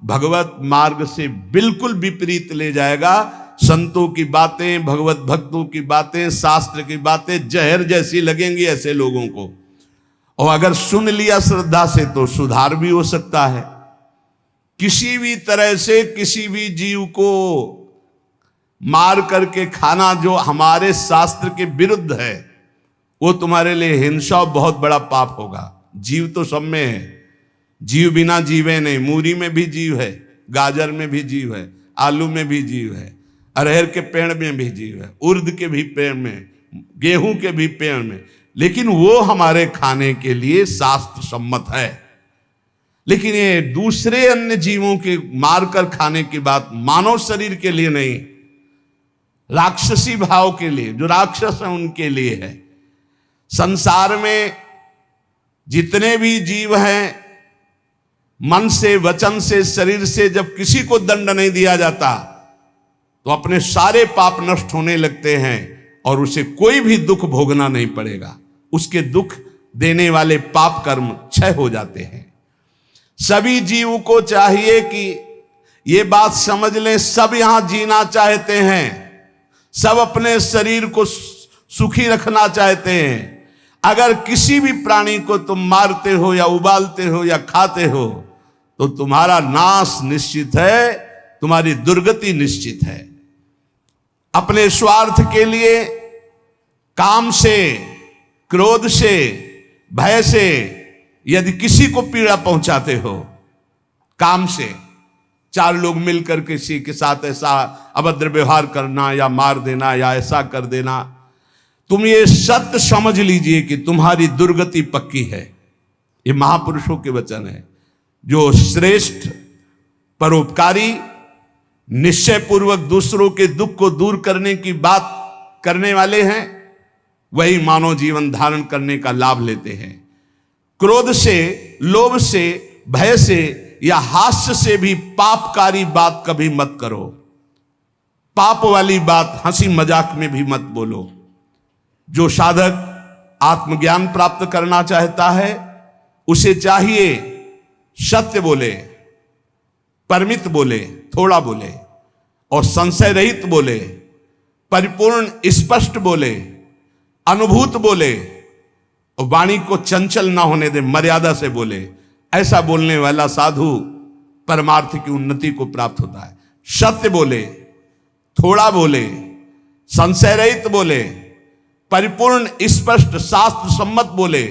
भगवत मार्ग से बिल्कुल विपरीत ले जाएगा। संतों की बातें, भगवत भक्तों की बातें, शास्त्र की बातें जहर जैसी लगेंगी ऐसे लोगों को, और अगर सुन लिया श्रद्धा से तो सुधार भी हो सकता है। किसी भी तरह से किसी भी जीव को मार करके खाना जो हमारे शास्त्र के विरुद्ध है, वो तुम्हारे लिए हिंसा और बहुत बड़ा पाप होगा। जीव तो सब में है, जीव बिना जीवे नहीं। मूरी में भी जीव है, गाजर में भी जीव है, आलू में भी जीव है, अरहर के पेड़ में भी जीव है, उर्द के भी पेड़ में, गेहूं के भी पेड़ में, लेकिन वो हमारे खाने के लिए शास्त्र सम्मत है। लेकिन ये दूसरे अन्य जीवों के मारकर खाने की बात मानव शरीर के लिए नहीं, राक्षसी भाव के लिए, जो राक्षस हैं उनके लिए है। संसार में जितने भी जीव हैं, मन से, वचन से, शरीर से जब किसी को दंड नहीं दिया जाता तो अपने सारे पाप नष्ट होने लगते हैं और उसे कोई भी दुख भोगना नहीं पड़ेगा। उसके दुख देने वाले पाप कर्म क्षय हो जाते हैं। सभी जीव को चाहिए कि ये बात समझ लें, सब यहां जीना चाहते हैं, सब अपने शरीर को सुखी रखना चाहते हैं। अगर किसी भी प्राणी को तुम मारते हो या उबालते हो या खाते हो तो तुम्हारा नाश निश्चित है, तुम्हारी दुर्गति निश्चित है। अपने स्वार्थ के लिए, काम से, क्रोध से, भय से यदि किसी को पीड़ा पहुंचाते हो, काम से, चार लोग मिलकर किसी के साथ ऐसा अभद्र व्यवहार करना या मार देना या ऐसा कर देना, तुम ये सत्य समझ लीजिए कि तुम्हारी दुर्गति पक्की है। ये महापुरुषों के वचन है। जो श्रेष्ठ, परोपकारी, निश्चय पूर्वक दूसरों के दुख को दूर करने की बात करने वाले हैं, वही मानव जीवन धारण करने का लाभ लेते हैं। क्रोध से, लोभ से, भय से या हास्य से भी पापकारी बात कभी मत करो। पाप वाली बात हंसी मजाक में भी मत बोलो। जो साधक आत्मज्ञान प्राप्त करना चाहता है उसे चाहिए सत्य बोले, परमित बोले, थोड़ा बोले, और संशय रहित बोले, परिपूर्ण स्पष्ट बोले, अनुभूत बोले, और वाणी को चंचल ना होने दे, मर्यादा से बोले। ऐसा बोलने वाला साधु परमार्थ की उन्नति को प्राप्त होता है। सत्य बोले, थोड़ा बोले, संशय रहित बोले, परिपूर्ण स्पष्ट शास्त्र सम्मत बोले,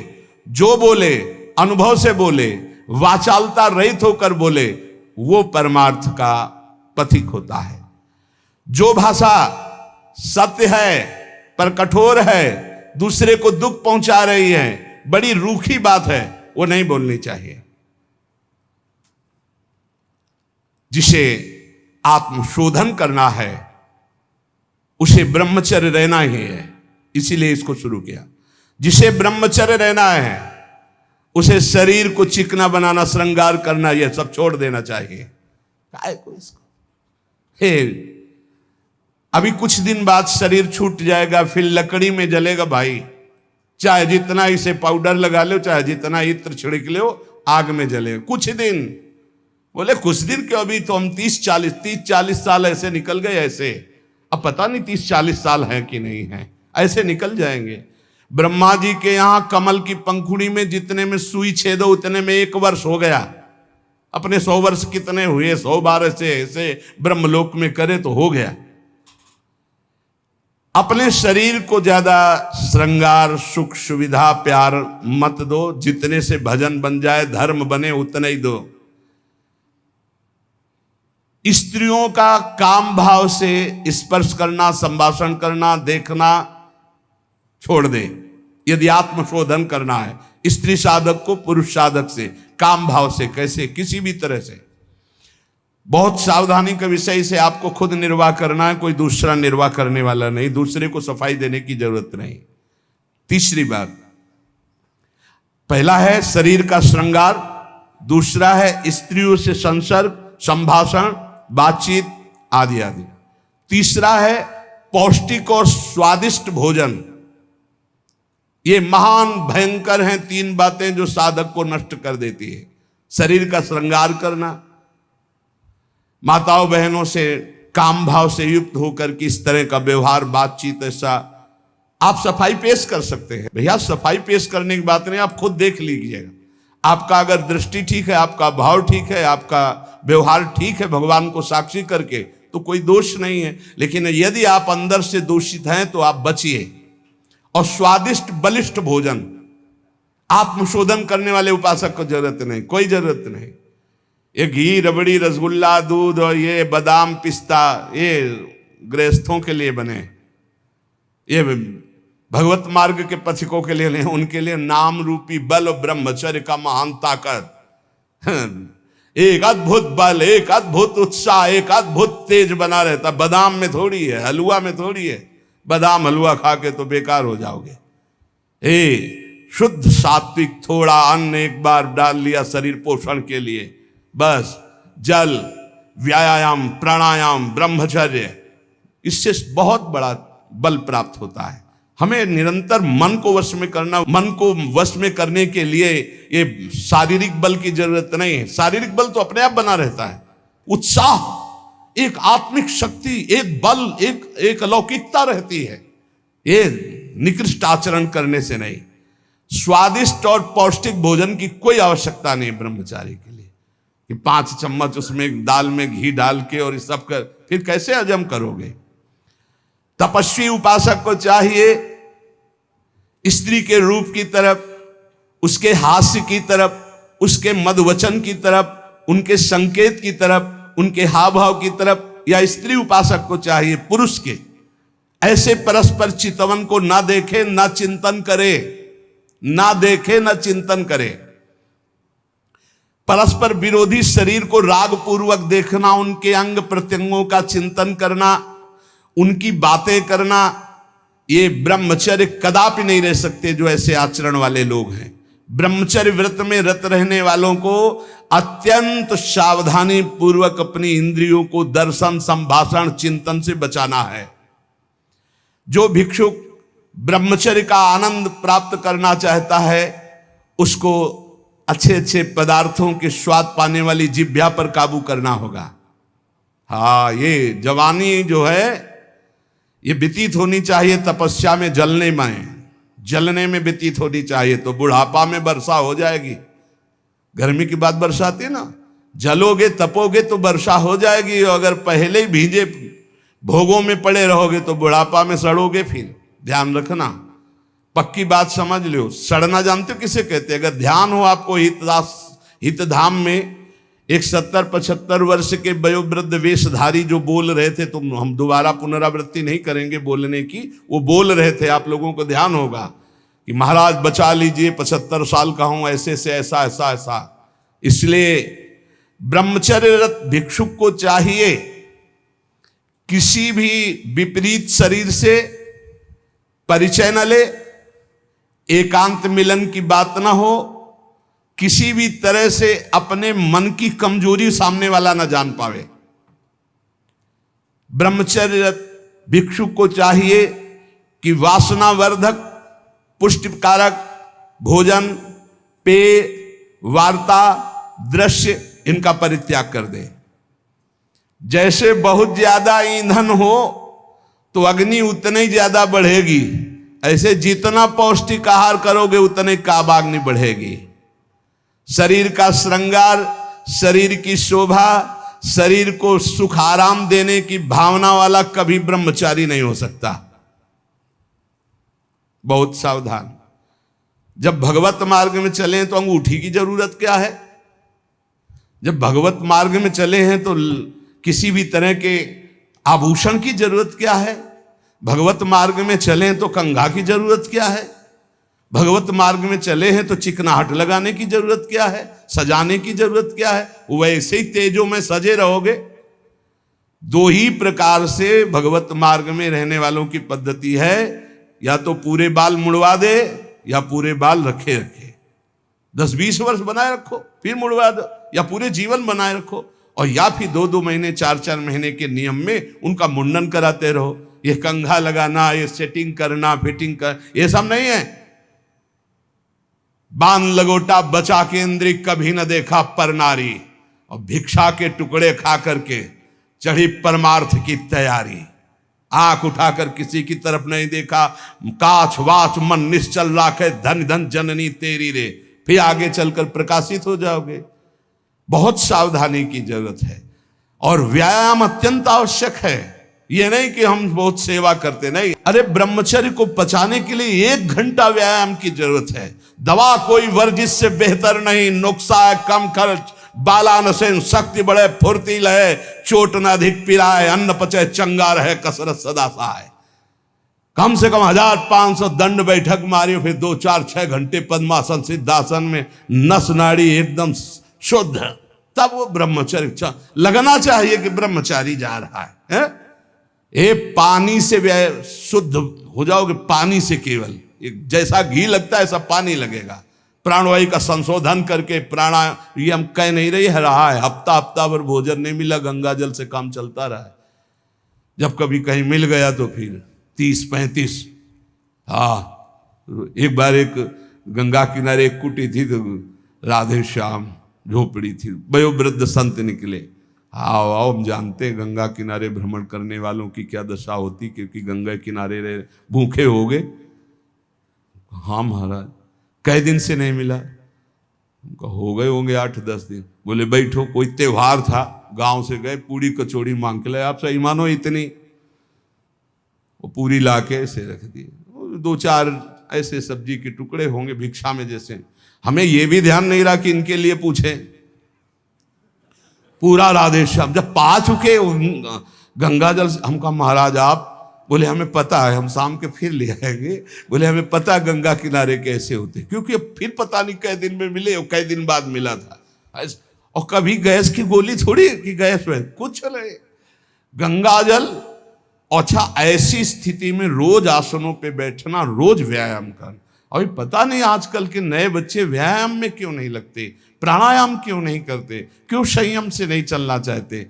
जो बोले अनुभव से बोले, वाचालता रहित होकर बोले, वो परमार्थ का पथिक होता है। जो भाषा सत्य है पर कठोर है, दूसरे को दुख पहुंचा रही है, बड़ी रूखी बात है, वो नहीं बोलनी चाहिए। जिसे आत्मशोधन करना है उसे ब्रह्मचर्य रहना ही है, इसीलिए इसको शुरू किया। जिसे ब्रह्मचर्य रहना है उसे शरीर को चिकना बनाना, श्रृंगार करना, यह सब छोड़ देना चाहिए। काय को इसको अभी कुछ दिन बाद शरीर छूट जाएगा, फिर लकड़ी में जलेगा भाई। चाहे जितना इसे पाउडर लगा लो, चाहे जितना इत्र छिड़क लो, आग में जलेगा कुछ दिन। बोले कुछ दिन क्यों, अभी तो हम 30-40 साल ऐसे निकल गए। ऐसे अब पता नहीं 30-40 साल हैं कि नहीं हैं, ऐसे निकल जाएंगे। ब्रह्मा जी के यहां कमल की पंखुड़ी में जितने में सुई छेदो उतने में 1 वर्ष हो गया। अपने 100 वर्ष कितने हुए, 100 बार ऐसे ब्रह्मलोक में करे तो हो गया। अपने शरीर को ज्यादा श्रृंगार, सुख, सुविधा, प्यार मत दो। जितने से भजन बन जाए, धर्म बने, उतने ही दो। स्त्रियों का काम भाव से स्पर्श करना, संभाषण करना, देखना छोड़ दे। यदि आत्मशोधन करना है स्त्री साधक को पुरुष साधक से, काम भाव से, कैसे, किसी भी तरह से, बहुत सावधानी का विषय से आपको खुद निर्वाह करना है, कोई दूसरा निर्वाह करने वाला नहीं, दूसरे को सफाई देने की जरूरत नहीं। तीसरी बात, पहला है शरीर का श्रृंगार, दूसरा है स्त्रियों से संसर्ग, संभाषण, बातचीत आदि आदि। तीसरा है पौष्टिक और स्वादिष्ट भोजन। ये महान भयंकर हैं तीन बातें जो साधक को नष्ट कर देती है। शरीर का श्रृंगार करना, माताओं बहनों से काम भाव से युक्त होकर के इस तरह का व्यवहार, बातचीत, ऐसा आप सफाई पेश कर सकते हैं। भैया सफाई पेश करने की बात नहीं, आप खुद देख लीजिएगा। आपका अगर दृष्टि ठीक है, आपका भाव ठीक है, आपका व्यवहार ठीक है भगवान को साक्षी करके, तो कोई दोष नहीं है। लेकिन यदि आप अंदर से दूषित हैं तो आप बचिए। और स्वादिष्ट बलिष्ठ भोजन, आत्मशोधन करने वाले उपासक को जरूरत नहीं, कोई जरूरत नहीं। ये घी, रबड़ी, रसगुल्ला, दूध और ये बादाम, पिस्ता, ये गृहस्थों के लिए बने, ये भगवत मार्ग के पथिकों के लिए नहीं। उनके लिए नाम रूपी बल और ब्रह्मचर्य का महान ताकत, एक अद्भुत बल, एक अद्भुत उत्साह, एक अद्भुत तेज बना रहता। बादाम में थोड़ी है, हलवा में थोड़ी है। बादाम हलवा खा के तो बेकार हो जाओगे। शुद्ध सात्विक थोड़ा अन्न एक बार डाल लिया शरीर पोषण के लिए, बस जल, व्यायाम, प्राणायाम, ब्रह्मचर्य, इससे बहुत बड़ा बल प्राप्त होता है। हमें निरंतर मन को वश में करना, मन को वश में करने के लिए ये शारीरिक बल की जरूरत नहीं है। शारीरिक बल तो अपने आप बना रहता है। उत्साह, एक आत्मिक शक्ति, एक बल, एक अलौकिकता रहती है। ये निकृष्ट आचरण करने से नहीं। स्वादिष्ट और पौष्टिक भोजन की कोई आवश्यकता नहीं ब्रह्मचारी के लिए कि 5 चम्मच उसमें दाल में घी डाल के और इस सब कर, फिर कैसे हजम करोगे। तपस्वी उपासक को चाहिए स्त्री के रूप की तरफ, उसके हास्य की तरफ, उसके मधुवचन की तरफ, उनके संकेत की तरफ, उनके हाव भाव की तरफ, या स्त्री उपासक को चाहिए पुरुष के ऐसे परस्पर चितवन को ना देखे, ना चिंतन करे, ना देखे, ना चिंतन करे। परस्पर विरोधी शरीर को राग पूर्वक देखना, उनके अंग प्रत्यंगों का चिंतन करना, उनकी बातें करना, ये ब्रह्मचर्य कदापि नहीं रह सकते जो ऐसे आचरण वाले लोग हैं। ब्रह्मचर्य व्रत में रत रहने वालों को अत्यंत सावधानी पूर्वक अपनी इंद्रियों को दर्शन, संभाषण, चिंतन से बचाना है। जो भिक्षुक ब्रह्मचर्य का आनंद प्राप्त करना चाहता है, उसको अच्छे अच्छे पदार्थों के स्वाद पाने वाली जिह्वा पर काबू करना होगा। हाँ, ये जवानी जो है ये व्यतीत होनी चाहिए तपस्या में, जलने में व्यतीत होनी चाहिए। तो बुढ़ापा में वर्षा हो जाएगी। गर्मी की बात वर्षा आती है ना, जलोगे तपोगे तो वर्षा हो जाएगी। और अगर पहले ही भीजे भोगों में पड़े रहोगे तो बुढ़ापा में सड़ोगे। फिर ध्यान रखना, पक्की बात समझ लो। सड़ना जानते हो किसे कहते हैं? अगर ध्यान हो आपको हितधाम में, एक 70-75 वर्ष के वयोवृद्ध वेशधारी जो बोल रहे थे, तुम हम दोबारा पुनरावृत्ति नहीं करेंगे बोलने की, वो बोल रहे थे, आप लोगों को ध्यान होगा कि महाराज बचा लीजिए, 75 साल का हूं, ऐसे से ऐसा ऐसा ऐसा। इसलिए ब्रह्मचर्यरत भिक्षुक को चाहिए किसी भी विपरीत शरीर से परिचय न ले, एकांत मिलन की बात ना हो, किसी भी तरह से अपने मन की कमजोरी सामने वाला ना जान पावे। ब्रह्मचर्यरत भिक्षुक को चाहिए कि वासनावर्धक, पुष्टिकारक भोजन, पेय, वार्ता, दृश्य, इनका परित्याग कर दे। जैसे बहुत ज्यादा ईंधन हो तो अग्नि उतनी ही ज्यादा बढ़ेगी, ऐसे जितना पौष्टिक आहार करोगे उतने काबाग्नि बढ़ेगी। शरीर का श्रृंगार, शरीर की शोभा, शरीर को सुख आराम देने की भावना वाला कभी ब्रह्मचारी नहीं हो सकता। बहुत सावधान। जब भगवत मार्ग में चले तो अंगूठी की जरूरत क्या है? जब भगवत मार्ग में चले हैं तो किसी भी तरह के आभूषण की जरूरत क्या है? भगवत मार्ग में चले तो कंघा की जरूरत क्या है? भगवत मार्ग में चले हैं तो चिकनाहट लगाने की जरूरत क्या है? सजाने की जरूरत क्या है? वैसे ही तेजों में सजे रहोगे। दो ही प्रकार से भगवत मार्ग में रहने वालों की पद्धति है, या तो पूरे बाल मुड़वा दे या पूरे बाल रखे रखे। 10-20 वर्ष बनाए रखो, फिर मुड़वा दो, या पूरे जीवन बनाए रखो, और या फिर 2-2 महीने 4-4 महीने के नियम में उनका मुंडन कराते रहो। ये कंघा लगाना, ये सेटिंग करना, फिटिंग कर, ये सब नहीं है। बांध लगोटा बचा के इंद्री कभी न देखा पर नारी, और भिक्षा के टुकड़े खा करके चढ़ी परमार्थ की तैयारी। आंख उठाकर किसी की तरफ नहीं देखा, काछ वाच मन निश्चल राखे, धन धन जननी तेरी रे। फिर आगे चलकर प्रकाशित हो जाओगे। बहुत सावधानी की जरूरत है, और व्यायाम अत्यंत आवश्यक है। ये नहीं कि हम बहुत सेवा करते, नहीं। अरे ब्रह्मचर्य को पचाने के लिए 1 घंटा व्यायाम की जरूरत है। दवा कोई वर्जिश से बेहतर नहीं, नुक्सा है कम खर्च, बालानसेन शक्ति बढ़े फुर्ती लहे, चोट न अधिक पिराए, अन्न पचे चंगा रहे, कसरत सदा सहाय। कम से कम 1500 दंड बैठक मारियो, फिर 2-4-6 घंटे पद्मासन सिद्धासन में नस नाड़ी एकदम शुद्ध, तब वो ब्रह्मचर्य लगना चाहिए कि ब्रह्मचारी जा रहा है। ये पानी से शुद्ध हो जाओगे, पानी से केवल, जैसा घी लगता है ऐसा पानी लगेगा। प्राणवायु का संशोधन करके प्राणायाम कह नहीं रहा है, हफ्ता भर भोजन नहीं मिला, गंगा जल से काम चलता रहा है। जब कभी कहीं मिल गया तो फिर 30-35। हाँ, एक बार एक गंगा किनारे एक कुटी थी, तो राधे श्याम झोपड़ी थी, वयोवृद्ध संत निकले। आओ आओ, हम जानते हैं गंगा किनारे भ्रमण करने वालों की क्या दशा होती, क्योंकि गंगा किनारे रहे भूखे हो गए। हाँ महाराज, कई दिन से नहीं मिला। हो गए होंगे 8-10 दिन। बोले बैठो, कोई त्योहार था, गांव से गए, पूरी कचौड़ी मांग के लाए। आप सही मानो इतनी, वो पूरी ला के ऐसे रख दिए, 2-4 ऐसे सब्जी के टुकड़े होंगे भिक्षा में जैसे। हमें ये भी ध्यान नहीं रहा कि इनके लिए पूछे। पूरा राधे श्याम जब पा चुके गंगा जल, हम कहा महाराज आप, बोले हमें पता है, हम शाम के फिर ले आएंगे। बोले हमें पता है गंगा किनारे कैसे होते, क्योंकि फिर पता नहीं कई दिन में मिले और कई दिन बाद मिला था। और कभी गैस की गोली थोड़ी कि गैस में कुछ नहीं, गंगा जल। अच्छा, ऐसी स्थिति में रोज आसनों पे बैठना, रोज व्यायाम करना। अभी पता नहीं आजकल के नए बच्चे व्यायाम में क्यों नहीं लगते, प्राणायाम क्यों नहीं करते, क्यों संयम से नहीं चलना चाहते।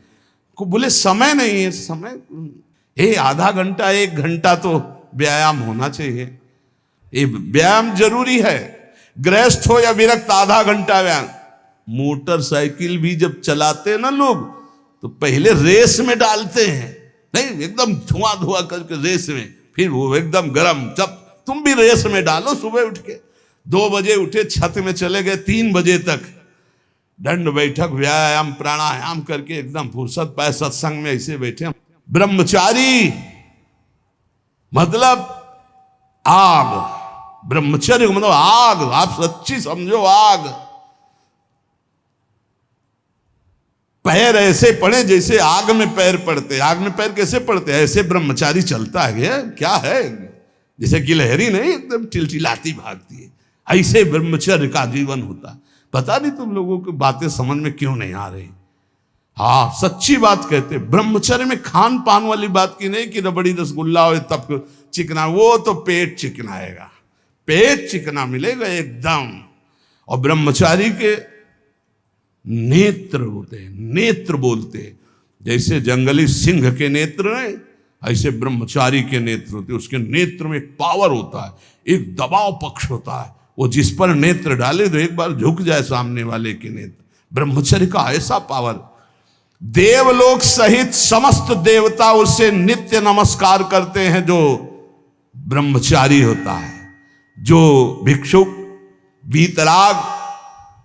को बोले समय नहीं है, समय आधा घंटा 1 घंटा तो व्यायाम होना चाहिए। ये व्यायाम जरूरी है, गृहस्थ हो या विरक्त, आधा घंटा व्यायाम। मोटरसाइकिल भी जब चलाते हैं ना लोग, तो पहले रेस में डालते हैं, नहीं एकदम धुआं करके रेस में, फिर वो एकदम गरम। जब तुम भी रेस में डालो, सुबह उठ के 2 बजे उठे, छत में चले गए 3 बजे तक, दंड बैठक व्यायाम प्राणायाम करके एकदम फुर्सत पाए, सत्संग में ऐसे बैठे। ब्रह्मचारी मतलब आग, ब्रह्मचर्य मतलब आग, आप सच्ची समझो आग। पैर ऐसे पड़े जैसे आग में पैर पड़ते। आग में पैर कैसे पड़ते, ऐसे ब्रह्मचारी चलता है। क्या है, जैसे गिलहरी नहीं एकदम टिलटिलाती भागती है, ऐसे ब्रह्मचर्य का जीवन होता। पता नहीं तुम लोगों की बातें समझ में क्यों नहीं आ रही। हाँ, सच्ची बात कहते, ब्रह्मचर्य में खान पान वाली बात की नहीं कि रबड़ी रसगुल्ला हो तब चिकना, वो तो पेट चिकनाएगा, पेट चिकना मिलेगा एकदम। और ब्रह्मचारी के नेत्र होते हैं, नेत्र बोलते हैं, जैसे जंगली सिंह के नेत्र नहीं, ऐसे ब्रह्मचारी के नेत्र होते हैं। उसके नेत्र में एक पावर होता है, एक दबाव पक्ष होता है। वो जिस पर नेत्र डाले तो एक बार झुक जाए सामने वाले के नेत्र। ब्रह्मचर्य का ऐसा पावर, देवलोक सहित समस्त देवता उससे नित्य नमस्कार करते हैं जो ब्रह्मचारी होता है। जो भिक्षुक वीतराग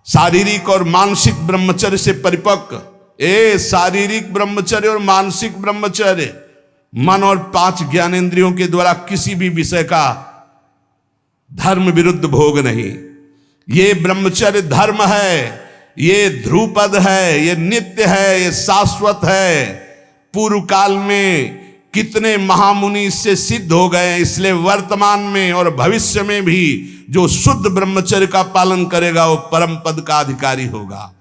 शारीरिक और मानसिक ब्रह्मचर्य से परिपक्व, शारीरिक ब्रह्मचर्य और मानसिक ब्रह्मचर्य, मन और 5 ज्ञानेंद्रियों के द्वारा किसी भी विषय का धर्म विरुद्ध भोग नहीं। ये ब्रह्मचर्य धर्म है, ये ध्रुपद है, ये नित्य है, ये शाश्वत है। पूर्व काल में कितने महामुनि इससे सिद्ध हो गए, इसलिए वर्तमान में और भविष्य में भी जो शुद्ध ब्रह्मचर्य का पालन करेगा वो परम पद का अधिकारी होगा।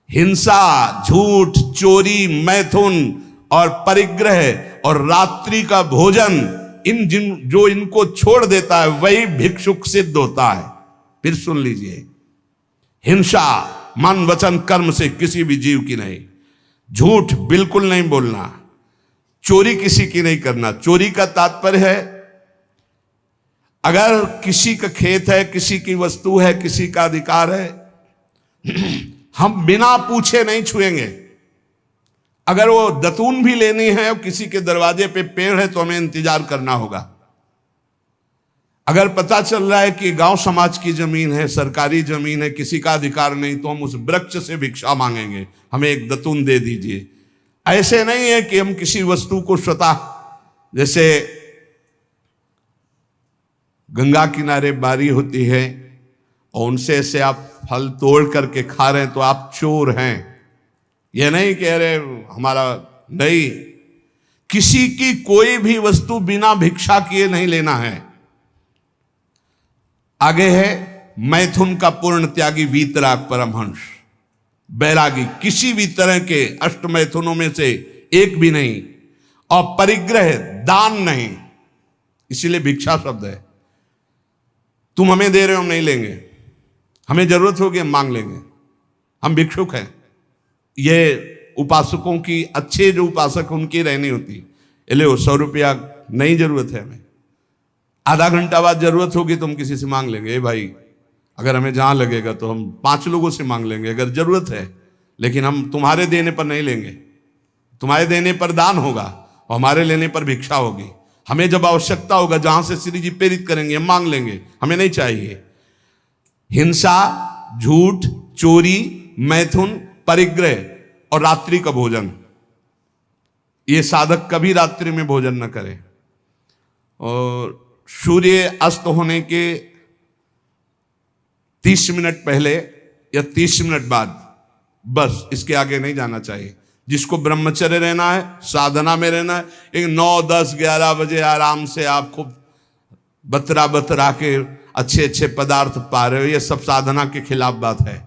हिंसा, झूठ, चोरी, मैथुन और परिग्रह और रात्रि का भोजन, जो इनको छोड़ देता है वही भिक्षुक सिद्ध होता है। फिर सुन लीजिए, हिंसा मन वचन कर्म से किसी भी जीव की नहीं, झूठ बिल्कुल नहीं बोलना, चोरी किसी की नहीं करना। चोरी का तात्पर्य है अगर किसी का खेत है, किसी की वस्तु है, किसी का अधिकार है, हम बिना पूछे नहीं छुएंगे। अगर वो दतून भी लेनी है और किसी के दरवाजे पे पेड़ है तो हमें इंतजार करना होगा। अगर पता चल रहा है कि गांव समाज की जमीन है, सरकारी जमीन है, किसी का अधिकार नहीं, तो हम उस वृक्ष से भिक्षा मांगेंगे, हमें एक दतून दे दीजिए। ऐसे नहीं है कि हम किसी वस्तु को स्वतः, जैसे गंगा किनारे बारी होती है और उनसे ऐसे आप फल तोड़ करके खा रहे हैं तो आप चोर हैं। यह नहीं कह रहे हमारा, नहीं, किसी की कोई भी वस्तु बिना भिक्षा किए नहीं लेना है। आगे है मैथुन का पूर्ण त्यागी वीतराग परमहंस, बैरागी, किसी भी तरह के अष्ट मैथुनों में से एक भी नहीं, और परिग्रह दान नहीं, इसीलिए भिक्षा शब्द है। तुम हमें दे रहे हो, हम नहीं लेंगे, हमें जरूरत होगी हम मांग लेंगे, हम भिक्षुक हैं। ये उपासकों की, अच्छे जो उपासक उनकी रहनी होती, ले 100 रुपया नहीं जरूरत है हमें, आधा घंटा बाद जरूरत होगी तो हम किसी से मांग लेंगे, भाई अगर हमें जहां लगेगा तो हम 5 लोगों से मांग लेंगे अगर जरूरत है, लेकिन हम तुम्हारे देने पर नहीं लेंगे। तुम्हारे देने पर दान होगा और हमारे लेने पर भिक्षा होगी। हमें जब आवश्यकता होगा, जहां से श्री जी प्रेरित करेंगे, हम मांग लेंगे, हमें नहीं चाहिए। हिंसा, झूठ, चोरी, मैथुन, परिग्रह और रात्रि का भोजन, ये साधक कभी रात्रि में भोजन न करे। और सूर्य अस्त होने के 30 मिनट पहले या 30 मिनट बाद, बस इसके आगे नहीं जाना चाहिए। जिसको ब्रह्मचर्य रहना है, साधना में रहना है, एक 9, 10, 11 बजे आराम से आप खूब बतरा के अच्छे अच्छे पदार्थ पा रहे हो, ये सब साधना के खिलाफ बात है।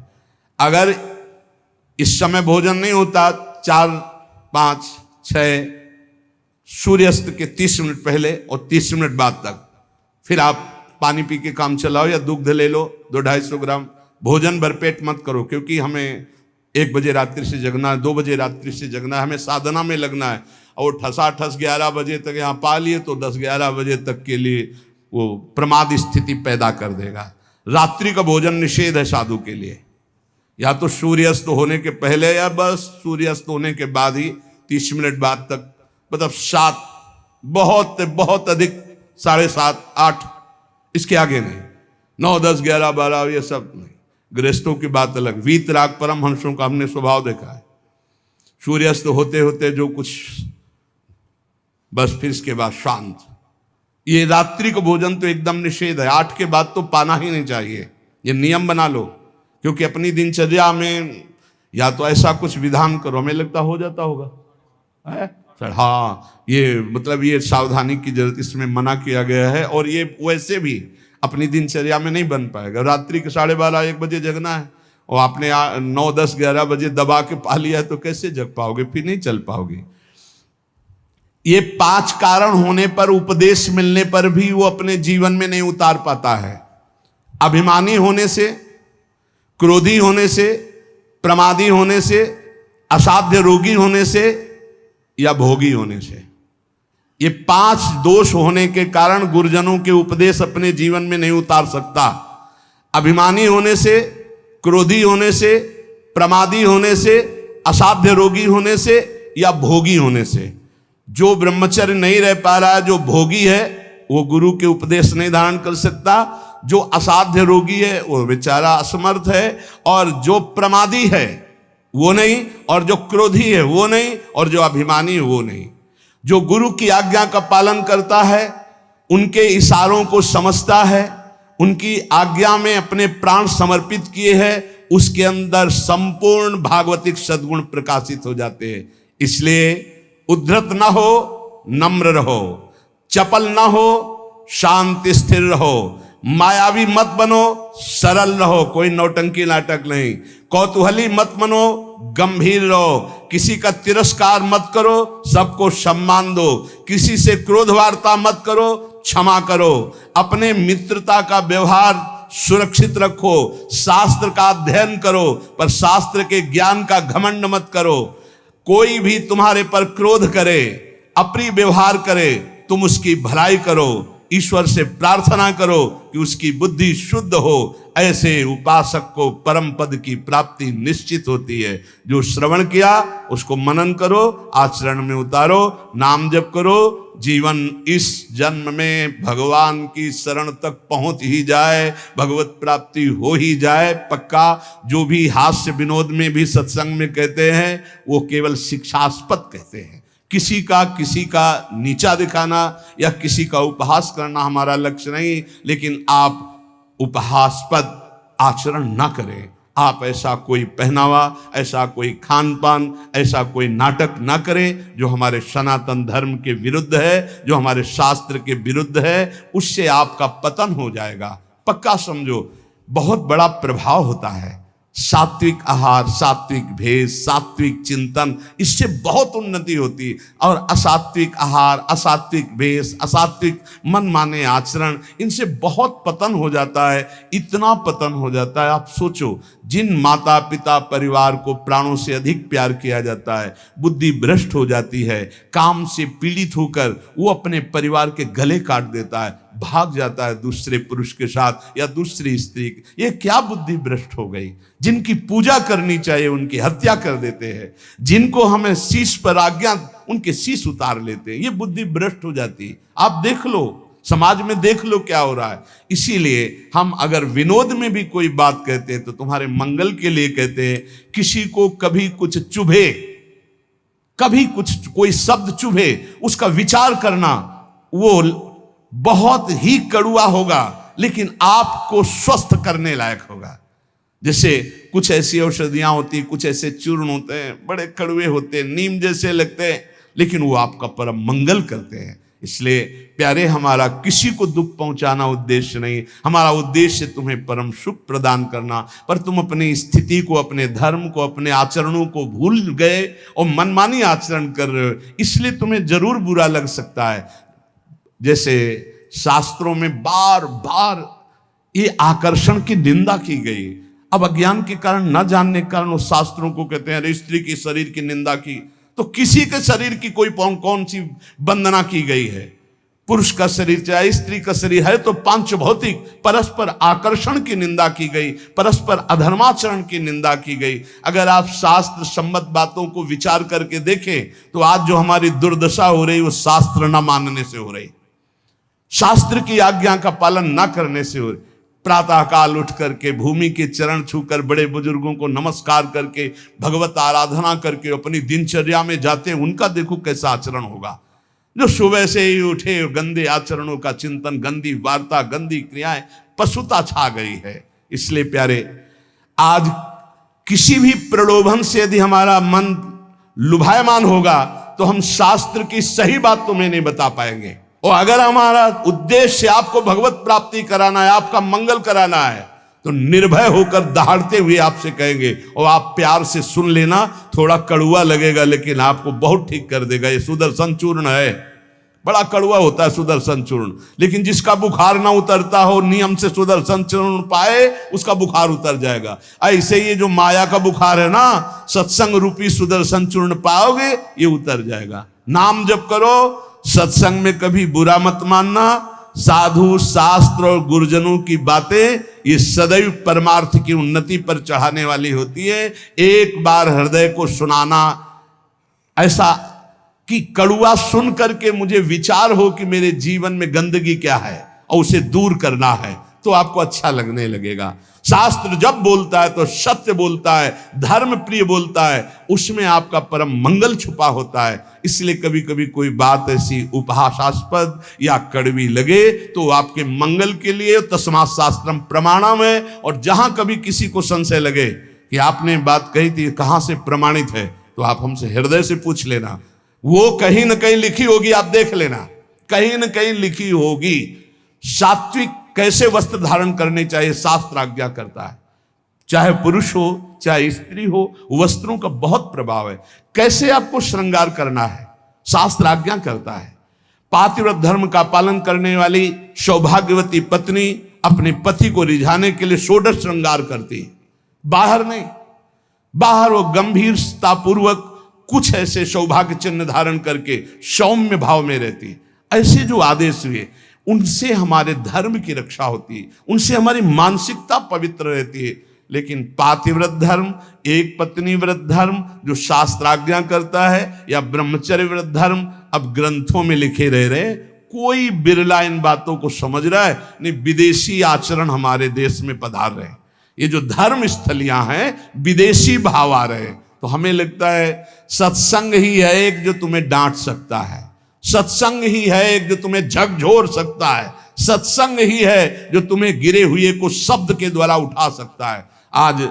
अगर इस समय भोजन नहीं होता, 4, 5, 6 सूर्यास्त के 30 मिनट पहले और 30 मिनट बाद तक, फिर आप पानी पी के काम चलाओ या दुग्ध ले लो 200-250 ग्राम। भोजन भरपेट मत करो, क्योंकि हमें 1 बजे रात्रि से जगना है, 2 बजे रात्रि से जगना है, हमें साधना में लगना है। और ठसाठस 11 बजे तक यहाँ पा लिए तो 10-11 बजे तक के लिए वो प्रमाद स्थिति पैदा कर देगा। रात्रि का भोजन निषेध है साधु के लिए, या तो सूर्यास्त होने के पहले या बस सूर्यास्त होने के बाद ही 30 मिनट बाद तक, मतलब 7, बहुत बहुत अधिक 7:30, 8, इसके आगे नहीं। 9, 10, 11, 12 ये सब नहीं। गृहस्थों की बात अलग। वीतराग परमहंसों का हमने स्वभाव देखा है, सूर्यास्त होते होते जो कुछ, बस फिर इसके बाद शांत। ये रात्रि का भोजन तो एकदम निषेध है, 8 के बाद तो पाना ही नहीं चाहिए। ये नियम बना लो, क्योंकि अपनी दिनचर्या में या तो ऐसा कुछ विधान करो, हमें लगता हो जाता होगा है सर, हाँ ये मतलब ये सावधानी की जरूरत, इसमें मना किया गया है। और ये वैसे भी अपनी दिनचर्या में नहीं बन पाएगा। रात्रि के 12:30, 1 बजे जगना है और आपने 9, 10, 11 बजे दबा के पा लिया है तो कैसे जग पाओगे, फिर नहीं चल पाओगे। ये 5 कारण होने पर, उपदेश मिलने पर भी वो अपने जीवन में नहीं उतार पाता है। अभिमानी होने से, क्रोधी होने से, प्रमादी होने से, असाध्य रोगी होने से या भोगी होने से, ये 5 दोष होने के कारण गुरुजनों के उपदेश अपने जीवन में नहीं उतार सकता। अभिमानी होने से, क्रोधी होने से, प्रमादी होने से, असाध्य रोगी होने से या भोगी होने से। जो ब्रह्मचर्य नहीं रह पा रहा है, जो भोगी है, वो गुरु के उपदेश नहीं धारण कर सकता। जो असाध्य रोगी है वो बेचारा असमर्थ है, और जो प्रमादी है वो नहीं, और जो क्रोधी है वो नहीं, और जो अभिमानी है वो नहीं। जो गुरु की आज्ञा का पालन करता है, उनके इशारों को समझता है, उनकी आज्ञा में अपने प्राण समर्पित किए हैं, उसके अंदर संपूर्ण भागवतिक सद्गुण प्रकाशित हो जाते हैं। इसलिए उद्धत ना हो, नम्र रहो, चपल ना हो, शांति स्थिर रहो, मायावी मत बनो, सरल रहो, कोई नौटंकी नाटक नहीं, कौतूहली मत बनो, गंभीर रहो, किसी का तिरस्कार मत करो, सबको सम्मान दो, किसी से क्रोध वार्ता मत करो, क्षमा करो, अपने मित्रता का व्यवहार सुरक्षित रखो, शास्त्र का अध्ययन करो, पर शास्त्र के ज्ञान का घमंड मत करो। कोई भी तुम्हारे पर क्रोध करे, अप्रिय व्यवहार करे, तुम उसकी भलाई करो, ईश्वर से प्रार्थना करो कि उसकी बुद्धि शुद्ध हो। ऐसे उपासक को परम पद की प्राप्ति निश्चित होती है। जो श्रवण किया उसको मनन करो, आचरण में उतारो, नाम जप करो, जीवन इस जन्म में भगवान की शरण तक पहुंच ही जाए, भगवत प्राप्ति हो ही जाए पक्का। जो भी हास्य विनोद में भी सत्संग में कहते हैं वो केवल शिक्षास्पद कहते हैं। किसी का नीचा दिखाना या किसी का उपहास करना हमारा लक्ष्य नहीं, लेकिन आप उपहासपद आचरण ना करें। आप ऐसा कोई पहनावा, ऐसा कोई खान पान, ऐसा कोई नाटक ना करें जो हमारे सनातन धर्म के विरुद्ध है, जो हमारे शास्त्र के विरुद्ध है। उससे आपका पतन हो जाएगा, पक्का समझो। बहुत बड़ा प्रभाव होता है सात्विक आहार, सात्विक भेष, सात्विक चिंतन, इससे बहुत उन्नति होती है। और असात्विक आहार, असात्विक भेष, असात्विक मन माने आचरण, इनसे बहुत पतन हो जाता है। इतना पतन हो जाता है, आप सोचो, जिन माता पिता परिवार को प्राणों से अधिक प्यार किया जाता है, बुद्धि भ्रष्ट हो जाती है, काम से पीड़ित होकर वो अपने परिवार के गले काट देता है, भाग जाता है दूसरे पुरुष के साथ या दूसरी स्त्री। ये क्या बुद्धि भ्रष्ट हो गई। जिनकी पूजा करनी चाहिए उनकी हत्या कर देते हैं, जिनको हमें शीश पर आज्ञा उनके शीश उतार लेते हैं। ये बुद्धि भ्रष्ट हो जाती है। आप देख लो, समाज में देख लो क्या हो रहा है। इसीलिए हम अगर विनोद में भी कोई बात कहते हैं तो तुम्हारे मंगल के लिए कहते हैं। किसी को कभी कुछ चुभे, कभी कुछ कोई शब्द चुभे, उसका विचार करना वो बहुत ही कड़वा होगा, लेकिन आपको स्वस्थ करने लायक होगा। जैसे कुछ ऐसी औषधियां होती, कुछ ऐसे चूर्ण होते हैं, बड़े कड़वे होते हैं, नीम जैसे लगते हैं, लेकिन वो आपका परम मंगल करते हैं। इसलिए प्यारे, हमारा किसी को दुख पहुंचाना उद्देश्य नहीं, हमारा उद्देश्य तुम्हें परम सुख प्रदान करना। पर तुम अपनी स्थिति को, अपने धर्म को, अपने आचरणों को भूल गए और मनमानी आचरण कर रहे हो, इसलिए तुम्हें जरूर बुरा लग सकता है। जैसे शास्त्रों में बार बार ये आकर्षण की निंदा की गई। अब अज्ञान के कारण, न जानने के कारण, उस शास्त्रों को कहते हैं, स्त्री के शरीर की निंदा की, तो किसी के शरीर की कोई कौन सी वंदना की गई है। पुरुष का शरीर चाहे स्त्री का शरीर है तो पांच भौतिक परस्पर आकर्षण की निंदा की गई, परस्पर अधर्माचरण की निंदा की गई। अगर आप शास्त्र सम्मत बातों को विचार करके देखें तो आज जो हमारी दुर्दशा हो रही वो शास्त्र न मानने से हो रही, शास्त्र की आज्ञा का पालन न करने से हो रही। प्रातः काल उठ करके भूमि के चरण छूकर बड़े बुजुर्गों को नमस्कार करके भगवत आराधना करके अपनी दिनचर्या में जाते हैं, उनका देखो कैसा आचरण होगा। जो सुबह से ही उठे गंदे आचरणों का चिंतन, गंदी वार्ता, गंदी क्रियाएं, पशुता छा गई है। इसलिए प्यारे, आज किसी भी प्रलोभन से यदि हमारा मन लुभायमान होगा तो हम शास्त्र की सही बात तुम्हें नहीं बता पाएंगे। और अगर हमारा उद्देश्य आपको भगवत प्राप्ति कराना है, आपका मंगल कराना है, तो निर्भय होकर दहाड़ते हुए आपसे कहेंगे, और आप प्यार से सुन लेना। थोड़ा कड़वा लगेगा लेकिन आपको बहुत ठीक कर देगा। ये सुदर्शन चूर्ण है, बड़ा कड़वा होता है सुदर्शन चूर्ण, लेकिन जिसका बुखार ना उतरता हो, नियम से सुदर्शन चूर्ण पाए, उसका बुखार उतर जाएगा। ऐसे ये जो माया का बुखार है ना, सत्संग रूपी सुदर्शन चूर्ण पाओगे, ये उतर जाएगा। नाम जप करो, सत्संग में कभी बुरा मत मानना। साधु शास्त्र और गुरुजनों की बातें ये सदैव परमार्थ की उन्नति पर चढ़ाने वाली होती है। एक बार हृदय को सुनाना, ऐसा कि कड़वा सुन करके मुझे विचार हो कि मेरे जीवन में गंदगी क्या है और उसे दूर करना है, तो आपको अच्छा लगने लगेगा। शास्त्र जब बोलता है तो सत्य बोलता है, धर्म प्रिय बोलता है, उसमें आपका परम मंगल छुपा होता है। इसलिए कभी कभी कोई बात ऐसी उपहासास्पद या कड़वी लगे तो आपके मंगल के लिए तस्मात् शास्त्रम प्रमाणम है। और जहां कभी किसी को संशय लगे कि आपने बात कही थी कहां से प्रमाणित है, तो आप हमसे हृदय से पूछ लेना। वो कहीं ना कहीं लिखी होगी, आप देख लेना, कहीं ना कहीं लिखी होगी। सात्विक कैसे वस्त्र धारण करने चाहिए शास्त्र आज्ञा करता है। चाहे पुरुष हो चाहे स्त्री हो, वस्त्रों का बहुत प्रभाव है। कैसे आपको श्रृंगार करना है शास्त्र आज्ञा करता है। पातिव्रत धर्म का पालन करने वाली सौभाग्यवती पत्नी अपने पति को रिझाने के लिए षोडश श्रृंगार करती है, बाहर नहीं। बाहर वो गंभीरता पूर्वक कुछ ऐसे सौभाग्य चिन्ह धारण करके सौम्य भाव में रहती है। ऐसे जो आदेश हुए उनसे हमारे धर्म की रक्षा होती है, उनसे हमारी मानसिकता पवित्र रहती है। लेकिन पातिव्रत धर्म, एक पत्नी व्रत धर्म जो शास्त्राज्ञा करता है, या ब्रह्मचर्य व्रत धर्म अब ग्रंथों में लिखे रह रहे, कोई बिरला इन बातों को समझ रहा है नहीं। विदेशी आचरण हमारे देश में पधार रहे, ये जो धर्म स्थलियां हैं विदेशी भाव आ रहे। तो हमें लगता है सत्संग ही है एक जो तुम्हें डांट सकता है, सत्संग ही है एक जो तुम्हें झकझोर सकता है, सत्संग ही है जो तुम्हें गिरे हुए को शब्द के द्वारा उठा सकता है। आज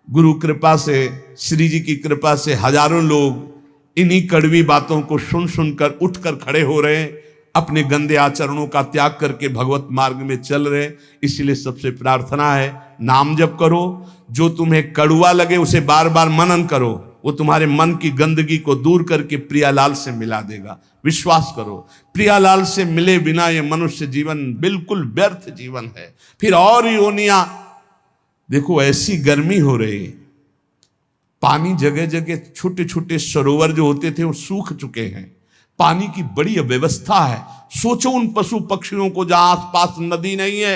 गुरु कृपा से, श्री जी की कृपा से हजारों लोग इन्हीं कड़वी बातों को सुन सुनकर उठकर खड़े हो रहे हैं, अपने गंदे आचरणों का त्याग करके भगवत मार्ग में चल रहे। इसलिए सबसे प्रार्थना है, नाम जप करो, जो तुम्हें कड़वा लगे उसे बार बार मनन करो, वो तुम्हारे मन की गंदगी को दूर करके प्रियालाल से मिला देगा। विश्वास करो, प्रियालाल से मिले बिना ये मनुष्य जीवन बिल्कुल व्यर्थ जीवन है। फिर और योनियां देखो, ऐसी गर्मी हो रही, पानी जगह जगह, छोटे छोटे सरोवर जो होते थे वो सूख चुके हैं, पानी की बड़ी अव्यवस्था है। सोचो उन पशु पक्षियों को जहां आसपास नदी नहीं है।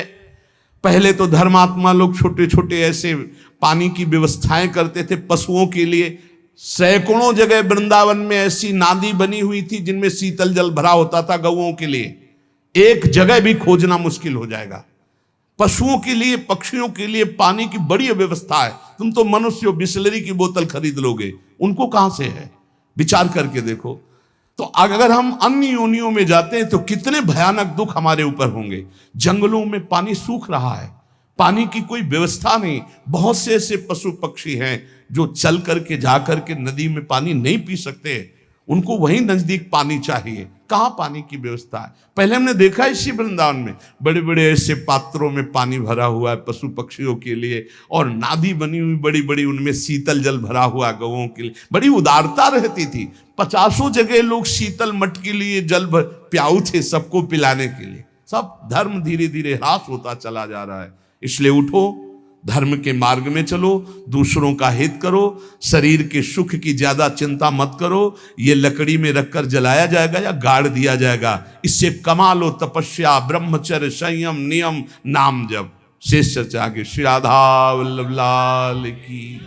पहले तो धर्मात्मा लोग छोटे छोटे ऐसे पानी की व्यवस्थाएं करते थे पशुओं के लिए। सैकड़ों जगह वृंदावन में ऐसी नादी बनी हुई थी जिनमें शीतल जल भरा होता था गौओं के लिए। एक जगह भी खोजना मुश्किल हो जाएगा। पशुओं के लिए, पक्षियों के लिए पानी की बड़ी व्यवस्था है। तुम तो मनुष्य बिसलरी की बोतल खरीद लोगे, उनको कहां से है? विचार करके देखो। तो अगर हम अन्य योनियों में जाते हैं तो कितने भयानक दुख हमारे ऊपर होंगे। जंगलों में पानी सूख रहा है, पानी की कोई व्यवस्था नहीं। बहुत से ऐसे पशु पक्षी हैं जो चल करके जा करके नदी में पानी नहीं पी सकते, उनको वहीं नजदीक पानी चाहिए। कहाँ पानी की व्यवस्था है? पहले हमने देखा इसी वृंदावन में बड़े बड़े ऐसे पात्रों में पानी भरा हुआ है पशु पक्षियों के लिए, और नादी बनी हुई बड़ी बड़ी, उनमें शीतल जल भरा हुआ गौओं के लिए। बड़ी उदारता रहती थी। 50 जगह लोग शीतल मट के लिए जल प्याऊ थे सबको पिलाने के लिए। सब धर्म धीरे धीरे ह्रास होता चला जा रहा है। इसलिए उठो, धर्म के मार्ग में चलो, दूसरों का हित करो, शरीर के सुख की ज्यादा चिंता मत करो। ये लकड़ी में रखकर जलाया जाएगा या गाड़ दिया जाएगा, इससे कमा लो तपस्या, ब्रह्मचर्य, संयम, नियम, नाम जप। शेष चर्चा आगे। श्री राधा वल्लभ लाल की।